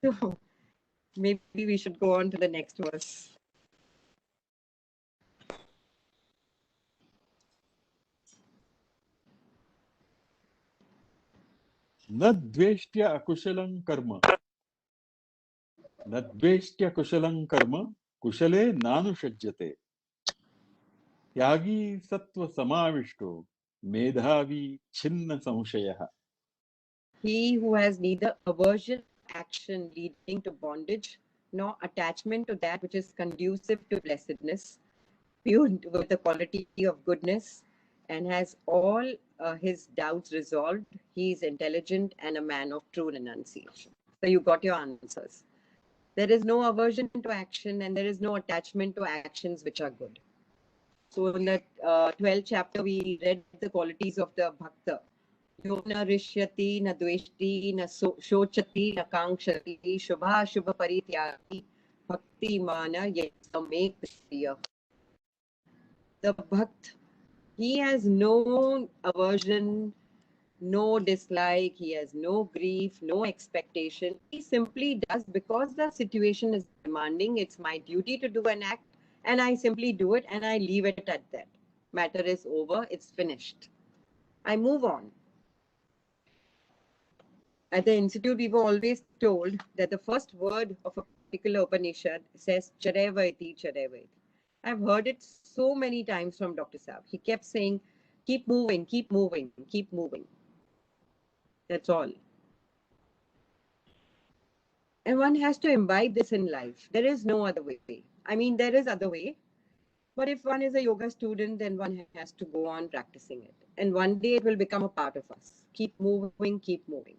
So maybe we should go on to the next verse. न द्वेष्ट्य अकुशलं कर्म न द्वेष्ट्य कुशलं कर्म कुशले नानुषज्यते त्यागी सत्व समाविष्टो मेधावी छिन्न संशयः. He who has neither aversion, action leading to bondage, nor attachment to that which is conducive to blessedness, viewed with the quality of goodness, and has all his doubts resolved, he is intelligent and a man of true renunciation. So you got your answers. There is no aversion to action and there is no attachment to actions which are good. So in the 12th chapter, we read the qualities of the bhakta. Yo na rishyati, na dveshti, na shochati, na kankshati, shubha shubha parityagi, bhakti mana yasamek priya. The bhakt, he has no aversion, no dislike, he has no grief, no expectation. He simply does because the situation is demanding. It's my duty to do an act, and I simply do it and I leave it at that. Matter is over, it's finished. I move on. At the institute, we were always told that the first word of a particular Upanishad says Charevati, Charevati. I've heard it so many times from Dr. Saab. He kept saying, keep moving, keep moving, keep moving. That's all. And one has to imbibe this in life. There is no other way. I mean, there is other way. But if one is a yoga student, then one has to go on practicing it. And one day it will become a part of us. Keep moving, keep moving.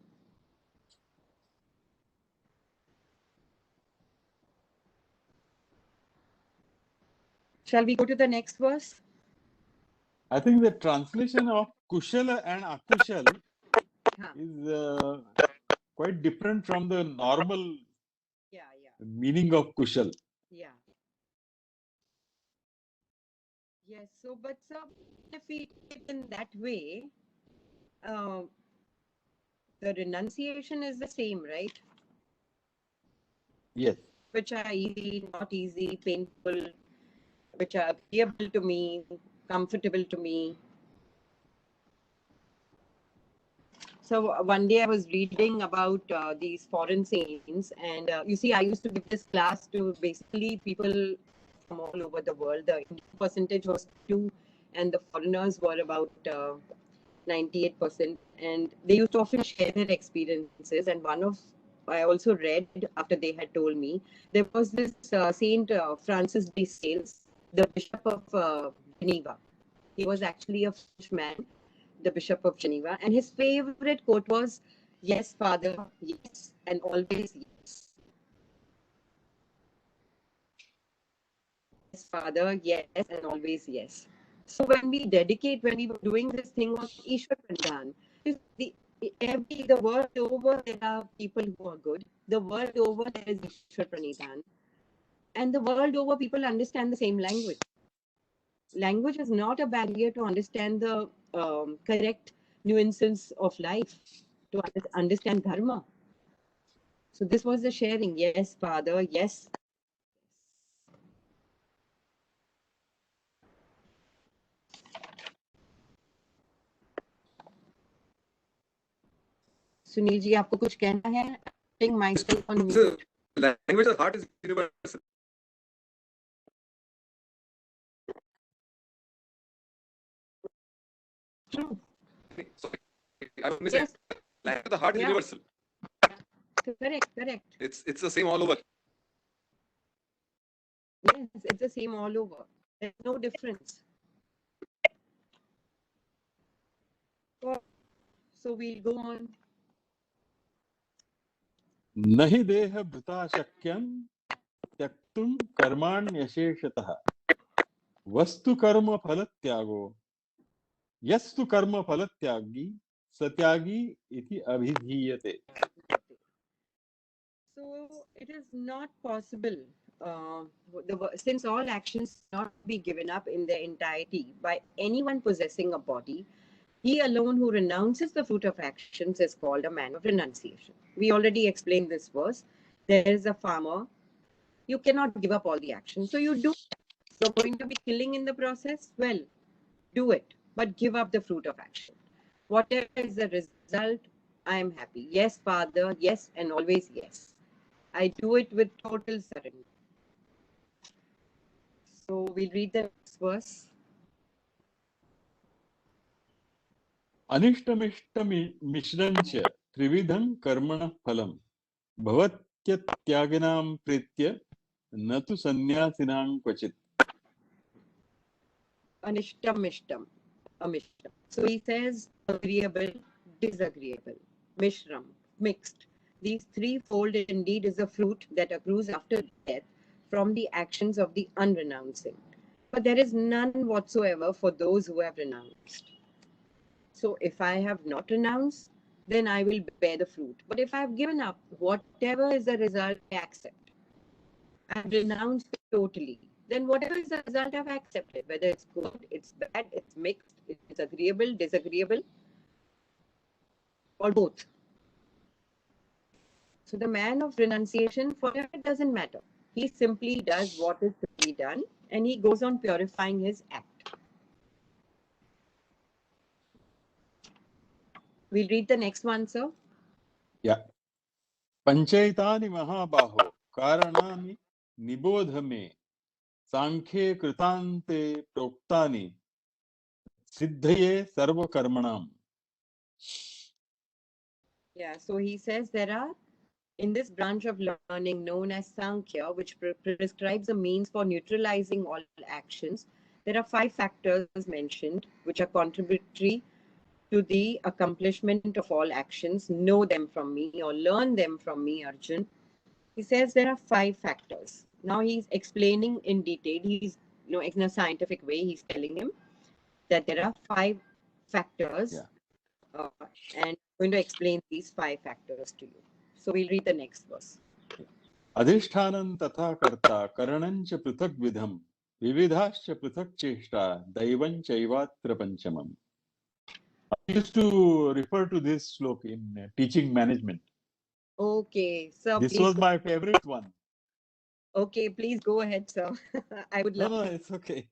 Shall we go to the next verse? I think the translation of Kushala and Akushal is quite different from the normal meaning of Kushal. Yeah. Yes. So, but sir, if we take it in that way, the renunciation is the same, right? Yes. Which are easy, not easy, painful, which are agreeable to me, comfortable to me. So one day I was reading about these foreign saints, and you see, I used to give this class to basically people from all over the world. The Indian percentage was 2, and the foreigners were about 98%. And they used to often share their experiences. And I also read after they had told me, there was this Saint Francis de Sales, the Bishop of Geneva. He was actually a French man, the Bishop of Geneva, and his favorite quote was, "Yes, Father, yes, and always yes." Yes, Father, yes, and always yes. So when we were doing this thing of Ishwar Pranidhan, the world over there are people who are good. The world over there is Ishwar Pranidhan. And the world over people understand the same language. Language is not a barrier to understand the correct nuances of life, to understand dharma. So this was the sharing. Yes, Father. Yes. Sunil ji, आपको कुछ कहना है? Putting myself on mute. Language of heart is universal. True. So, I would say Yes. life of the heart is Yeah. universal. Correct. It's the same all over. Yes, it's the same all over. There's no difference. So we'll go on. न हि देहभृता शक्यं त्यक्तुं कर्माण्यशेषतः वस्तु कर्म फलत्यागो यस्तु कर्म फलत्यागी सत्यागी इति अभिधीयते. So it is not possible, since all actions cannot be given up in their entirety by anyone possessing a body, he alone who renounces the fruit of actions is called a man of renunciation. We already explained this verse. There is a farmer. You cannot give up all the actions. So you do. You're going to be killing in the process. Well, do it, but give up the fruit of action. Whatever is the result, I am happy. Yes, Father. Yes, and always yes. I do it with total surrender. So we'll read the next verse. अनिष्टमिष्टमिश्रञ्च त्रिविधं कर्मणः फलं भवत्यत्यागिनां प्रीत्य न तु सन्न्यासिनां क्वचित्. Anishtam, Mishtam, Amishtam. So he says agreeable, disagreeable, Mishram, mixed. These threefold indeed is a fruit that accrues after death from the actions of the unrenouncing. But there is none whatsoever for those who have renounced. So if I have not renounced, then I will bear the fruit. But if I have given up, whatever is the result, I accept. I have renounced totally. Then whatever is the result, I've accepted. Whether it's good, it's bad, it's mixed, it's agreeable, disagreeable, or both. So the man of renunciation, for him, it doesn't matter. He simply does what is to be done, and he goes on purifying his act. We'll read the next one, sir. Yeah. पञ्चैतानि महाबाहो कारणानि निबोध मे सांख्ये कृतान्ते प्रोक्तानि सिद्धये सर्वकर्मणाम्. Yeah, so he says there are, in this branch of learning known as Sankhya, which prescribes a means for neutralizing all actions, there are 5 factors mentioned which are contributory to the accomplishment of all actions. Know them from me or learn them from me, Arjun. He says there are 5 factors. Now he's explaining in detail. He's, in a scientific way, he's telling him that there are 5 factors. Yeah. And I'm going to explain these 5 factors to you. So we'll read the next verse. अधिष्ठानं तथा कर्ता करणं च पृथग्विधं विविधाश्च पृथक् चेष्टा दैवं चैवात्र पंचमम्. I used to refer to this sloka in teaching management. Okay, sir. This was my favorite one. Okay, please go ahead, sir. I would love. No, it's okay.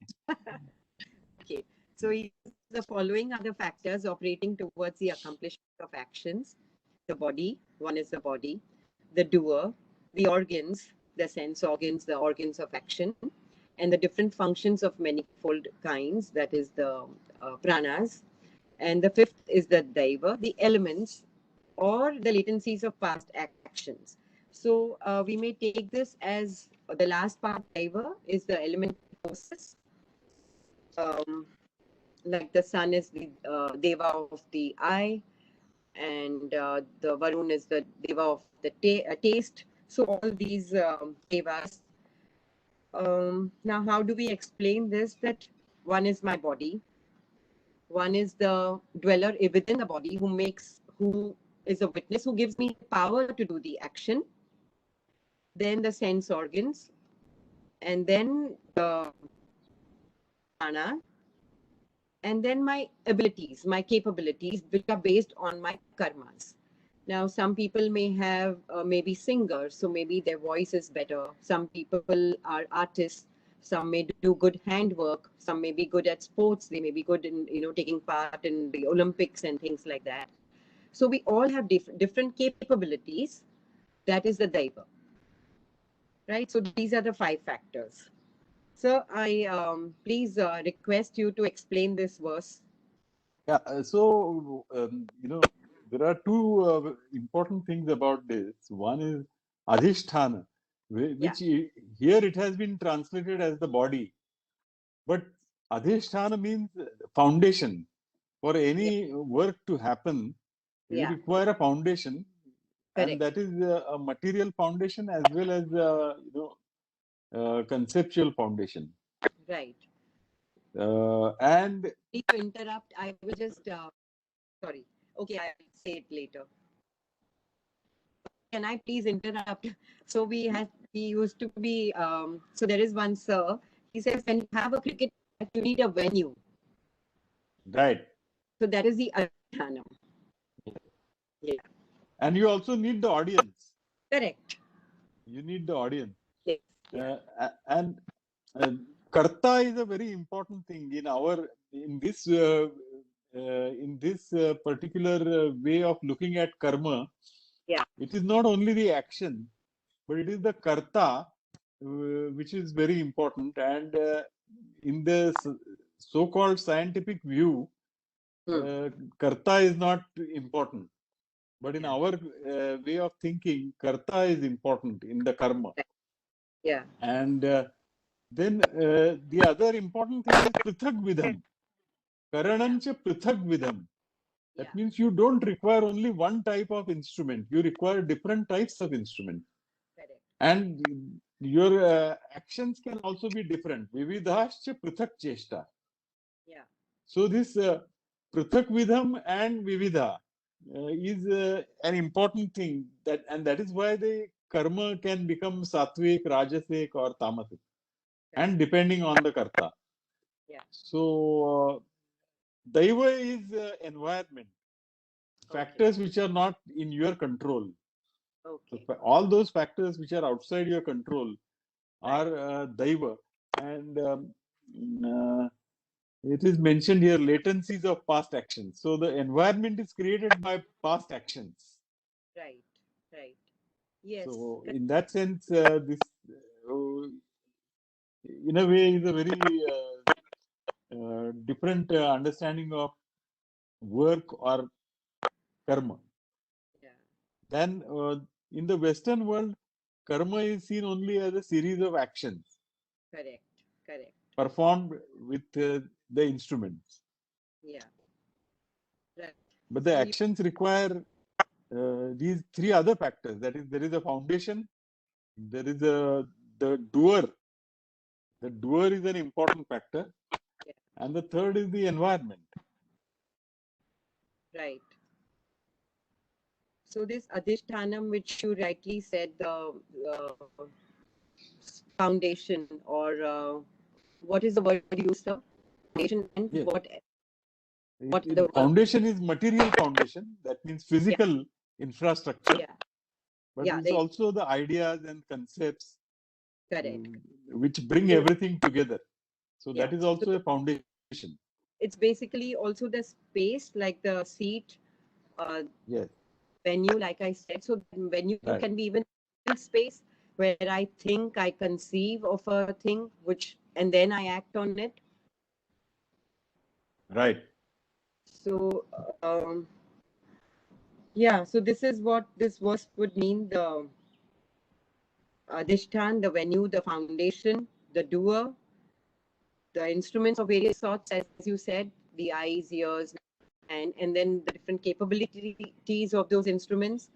Okay, so the following are the factors operating towards the accomplishment of actions. The body, one is the body, the doer, the organs, the sense organs, the organs of action, and the different functions of manifold kinds, that is the pranas. And the 5th is the daiva, the elements or the latencies of past actions. So we may take this as the last part, daiva, is the element forces. Like the sun is the deva of the eye, and the Varun is the deva of the taste. So all these devas. Now, how do we explain this? That one is my body, one is the dweller within the body who is a witness, who gives me power to do the action. Then the sense organs, and then the prana, and then my abilities, my capabilities, which are based on my karmas. Now, some people may have maybe singers, so maybe their voice is better. Some people are artists. Some may do good handwork. Some may be good at sports. They may be good in taking part in the Olympics and things like that. So we all have different capabilities. That is the daiva, right? So these are the 5 factors. So I please request you to explain this verse. Yeah, so there are two important things about this. One is adhishthana, which here it has been translated as the body, but adhishthana means foundation. For any work to happen, you require a foundation, and that is a material foundation as well as conceptual foundation. Right. And to interrupt, I will just sorry. Okay, I'll say it later. Can I please interrupt? So we used to be so there is one sir. He says when you have a cricket match, you need a venue. Right. So that is the adhana. Yeah. And you also need the audience. Correct. You need the audience. Yes. Yeah. And karta is a very important thing in this particular way of looking at karma. Yeah. It is not only the action, but it is the karta which is very important. And in the so-called scientific view, karta is not important. But in our way of thinking, karta is important in the karma. Yeah. And then the other important thing is prithak vidham. Karanancha prithak vidham. That means you don't require only one type of instrument. You require different types of instruments. Correct. And your actions can also be different. Vividhascha prithak cheshta. Yeah. So this prithak vidham and vividha is an important thing, and that is why the karma can become sattvic, rajasic, or tamasic, and depending on the karta. Yeah. So daiva is environment, factors which are not in your control. Okay. So all those factors which are outside your control are daiva, and it is mentioned here latencies of past actions. So the environment is created by past actions. Right. Right. Yes. So in that sense, this in a way is a very different understanding of work or karma. Yeah. Then in the Western world, karma is seen only as a series of actions. Correct. Correct. Performed with the instruments. Yeah. Right. But the actions require these three other factors. That is, there is a foundation, there is the doer. The doer is an important factor, and the third is the environment. Right. So this adhishthanam, which you rightly said, the foundation, or what is the word you use, sir? Foundation and Yes. what The foundation is material foundation. That means physical infrastructure. Yeah. But Yeah, it's also the ideas and concepts correct. which bring everything together. So that is also So a foundation. it's basically also the space, like the seat, Yes. venue, like I said. So venue Right. can be even space where I think, I conceive of a thing, and then I act on it. Right. So yeah, so this is what this verse would mean: the adhishtan, the venue, the foundation, the doer, the instruments of various sorts, as you said, the eyes, ears, and then the different capabilities of those instruments,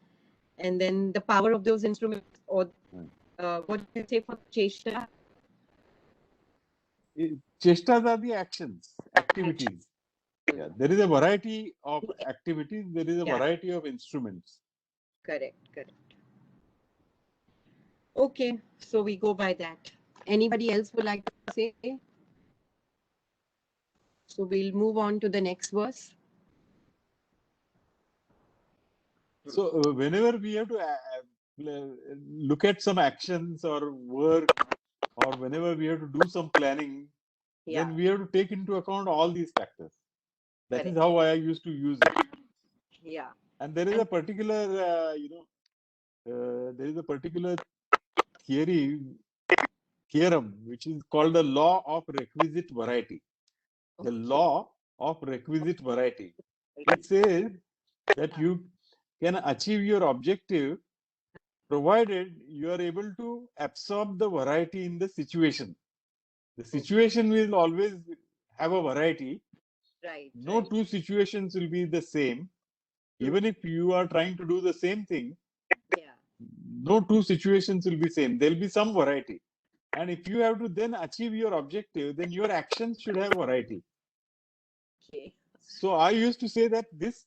and then the power of those instruments, or what do you say for cheshta? Cheshtas are the actions, activities. Yeah, there is a variety of activities, there is a variety of instruments. Correct, correct. Okay, so we go by that. Anybody else would like to say? So we'll move on to the next verse. So whenever we have to look at some actions or work, or whenever we have to do some planning, then we have to take into account all these factors. That is how I used to use it. Yeah. And there is a particular, there is a particular theorem which is called the law of requisite variety. The law of requisite variety. It says that you can achieve your objective provided you are able to absorb the variety in the situation. The situation will always have a variety. Right. No Right. two situations will be the same. Even if you are trying to do the same thing, Yeah. no two situations will be same. There will be some variety. And if you have to then achieve your objective, then your actions should have variety. Okay. So I used to say that this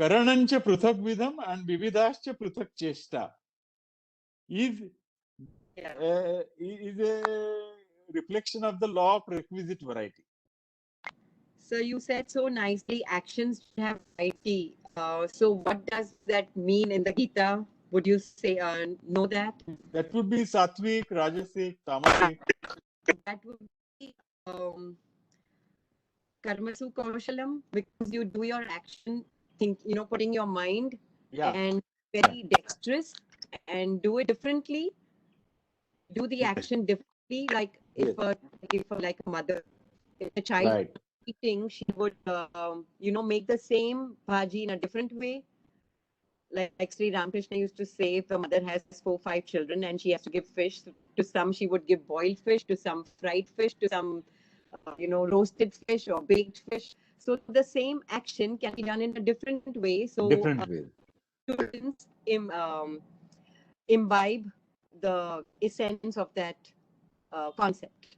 karanancha pruthak vidham and vividascha pruthak cheshta is Yeah. is a reflection of the law of requisite variety. So you said so nicely, actions should have variety. So what does that mean in the Gita? Would you say know that? That would be sattvic, rajasic, tamasic. That would be karmasu kaushalam, because you do your action, putting your mind Yeah. and very dexterous and do it differently. Do the Yes. action differently. Like Yes. if like a mother, if a child Right. eating, she would make the same bhaji in a different way. Like Sri Ramakrishna used to say, if a mother has 4-5 children and she has to give fish, to some she would give boiled fish, to some fried fish, to some roasted fish or baked fish. So the same action can be done in a different way. So Different way. students imbibe the essence of that concept.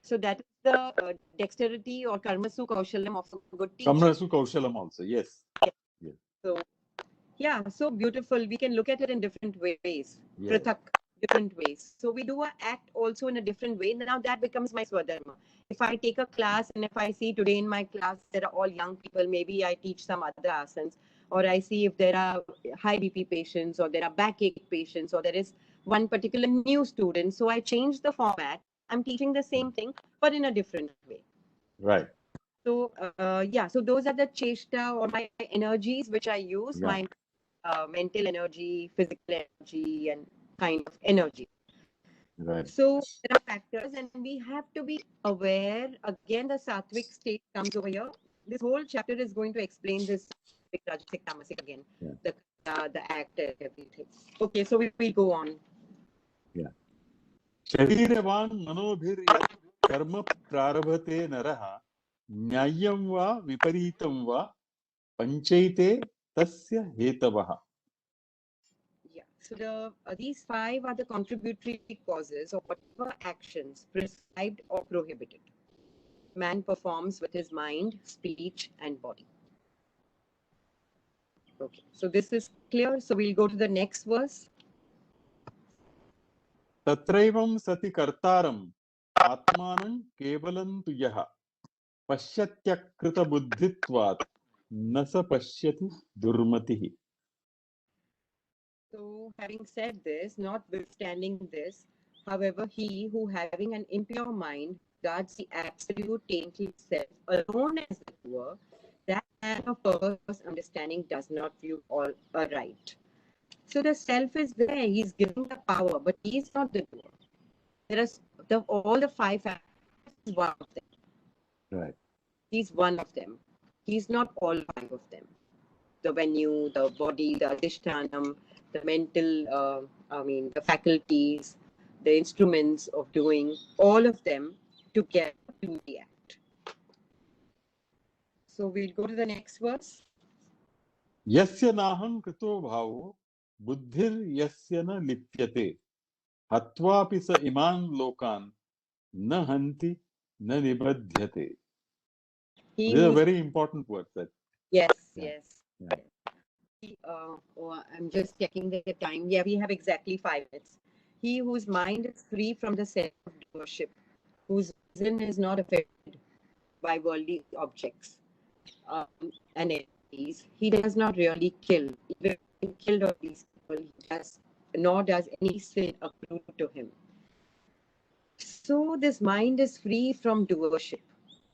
So that is the dexterity or karmasu kaushalam of a good teacher. Kamrasu kaushalam also. Yes. So yeah, so beautiful. We can look at it in different ways. Yes. Prathak, different ways. So we do an act also in a different way. Now that becomes my swadharma. If I take a class and if I see today in my class there are all young people, maybe I teach some other asanas, or I see if there are high BP patients or there are backache patients or there is one particular new student. So I change the format. I'm teaching the same thing, but in a different way. Right. So yeah, so those are the cheshta or my energies which I use, Yeah. my mental energy, physical energy, and kind of energy. Right. So there are factors, and we have to be aware. Again, the sattvic state comes over here. This whole chapter is going to explain this rajasic, tamasic again, Yeah. the act, and everything. Okay, so we will go on. Yeah. शरीरवान् मनोभिर्यत् कर्म प्रारभते नरः न्याय्यं वा विपरीतं वा पञ्चैते तस्य हेतवः. Yeah. So these 5 are the contributory causes of whatever actions prescribed or prohibited man performs with his mind, speech, and body. Okay. So this is clear. So we'll go to the next verse. तत्रैवं सति कर्तारम् आत्मानं केवलं तु यः पश्यत्यकृतबुद्धित्वात् न स पश्यति दुर्मतिः. So having said this, notwithstanding this, however, he who having an impure mind regards the absolute tainted self alone as the doer, that man of perverse understanding does not view all aright. So the self is there, he's giving the power, but he is not the doer. There are all the 5 factors, is one of them. Right. He's one of them. He's not all 5 of them. The venue, the body, the adhishtanam, the mental, the faculties, the instruments of doing, all of them together do the act. So we'll go to the next verse. यस्य नाहं कृतो भावो बुद्धिर्यस्य न लिप्यते हत्वापि स इमान् लोकान् न हन्ति न निबध्यते. These are very important words. Yes, Yeah. yes. Yeah. I'm just checking the time. Yeah, we have exactly 5 minutes. He whose mind is free from the self of worship, whose vision is not affected by worldly objects and entities, he does not really kill. Even if he killed all these people, nor does any sin accrue to him. So this mind is free from doership.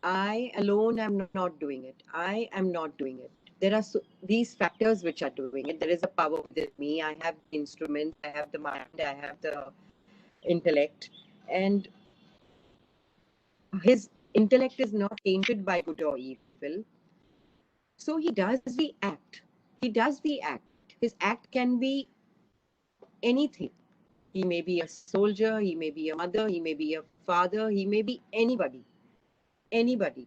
I alone am not doing it. I am not doing it. There are these factors which are doing it. There is a power within me. I have the instruments, I have the mind, I have the intellect. And intellect is not tainted by good or evil. So he does the act. He does the act. His act can be anything. He may be a soldier, he may be a mother, he may be a father, he may be anybody. Anybody.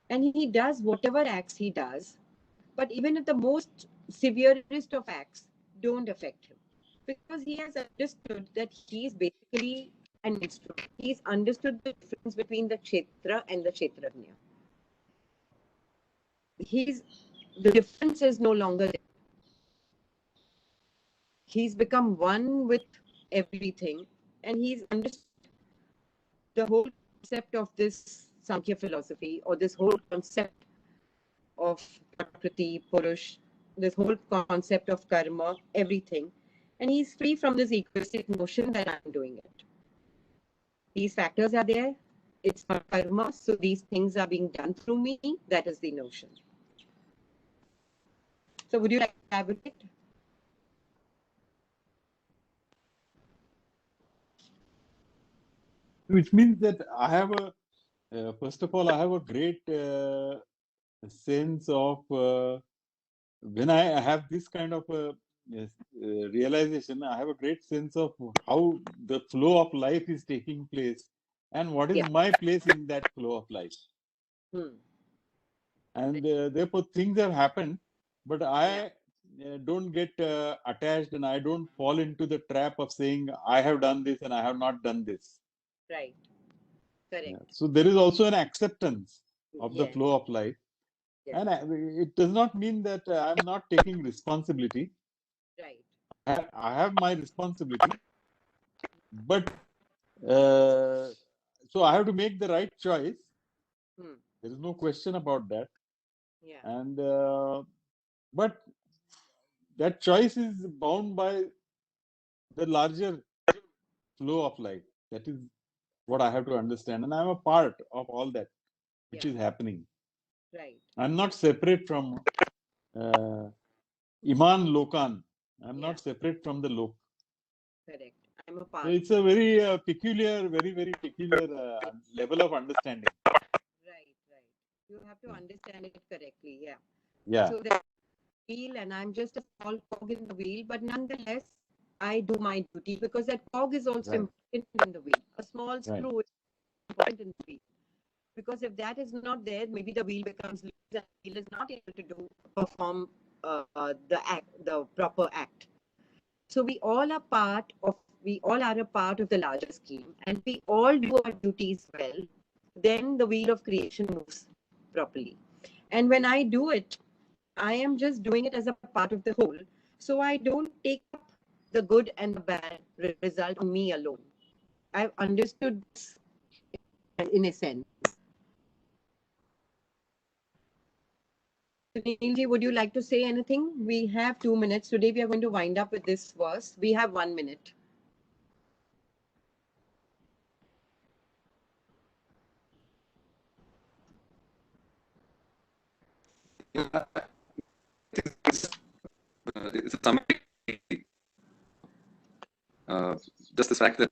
And he does whatever acts he does. But even if the most severest of acts don't affect him, because he has understood that he is basically an instrument. He's understood the difference between the Kshetra and the Kshetrajna. The difference is no longer there. He's become one with everything, and he's understood the whole concept of this Sankhya philosophy, or this whole concept of Prakriti, Purush, this whole concept of karma, everything. And he's free from this egoistic notion that I'm doing it. These factors are there. It's not karma, so these things are being done through me. That is the notion. So would you like to elaborate? Which means that I have first of all, I have a great sense of when I have this kind of realization, I have a great sense of how the flow of life is taking place and what is my place in that flow of life. And therefore, things have happened, but I don't get attached, and I don't fall into the trap of saying I have done this and I have not done this. Right. Correct. So there is also an acceptance of the flow of life. And it does not mean that I'm not taking responsibility. Right. I have my responsibility, but so I have to make the right choice. There is no question about that. Yeah. And but that choice is bound by the larger flow of life. That is what I have to understand, and I'm a part of all that which is happening. Right. I'm not separate from Iman Lokan. I'm not separate from the Lok. Correct. I'm a part. So it's a very peculiar, very peculiar level of understanding. Right, right. You have to understand it correctly. Yeah. Yeah. So the wheel, and I'm just a small cog in the wheel, but nonetheless, I do my duty because that cog is also important in the wheel. A small screw is important in the wheel. Because if that is not there, maybe the wheel becomes loose and the wheel is not able to perform the proper act. So we all are a part of the larger scheme, and we all do our duties well. Then the wheel of creation moves properly. And when I do it, I am just doing it as a part of the whole. So I don't take up the good and the bad result on me alone. I've understood this in a sense. Sunilji, would you like to say anything? We have 2 minutes. Today we are going to wind up with this verse. We have 1 minute. It's a summary. Just the fact that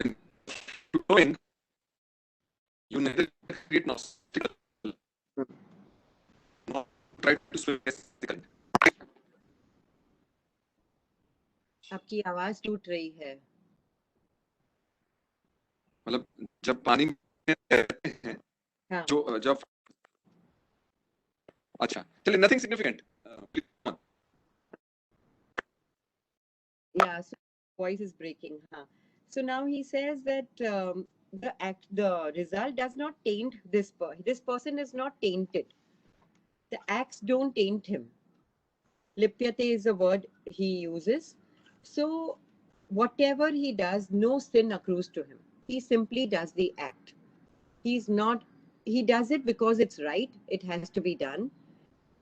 in flowing, you neither create nor try to swim against the current. आपकी आवाज टूट रही है. मतलब जब पानी में रहते हैं, जो जब अच्छा चलिए, nothing significant. Yeah, so voice is breaking. So now he says that the result does not taint this person. This person is not tainted. The acts don't taint him. Lipyate is a word he uses. So whatever he does, no sin accrues to him. He simply does the act. He does it because it's right. It has to be done.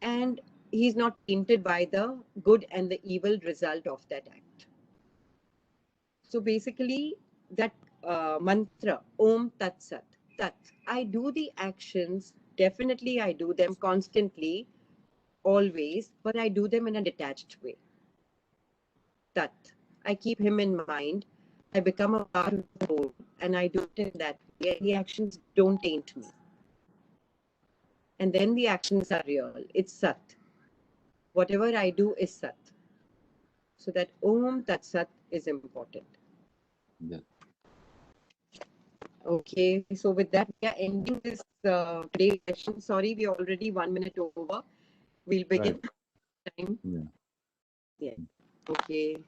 And he's not tainted by the good and the evil result of that act. So basically, that mantra, Om Tat Sat, Tat, I do the actions, definitely I do them constantly, always, but I do them in a detached way. Tat, I keep him in mind, I become a part of the whole, and I do it in that way. The actions don't taint me. And then the actions are real. It's Sat. Whatever I do is Sat. So that Om Tat Sat is important. Yeah. Okay, so with that, we are ending this today's session. Sorry, we're already 1 minute over. We'll begin time. Yeah. Yeah. Okay.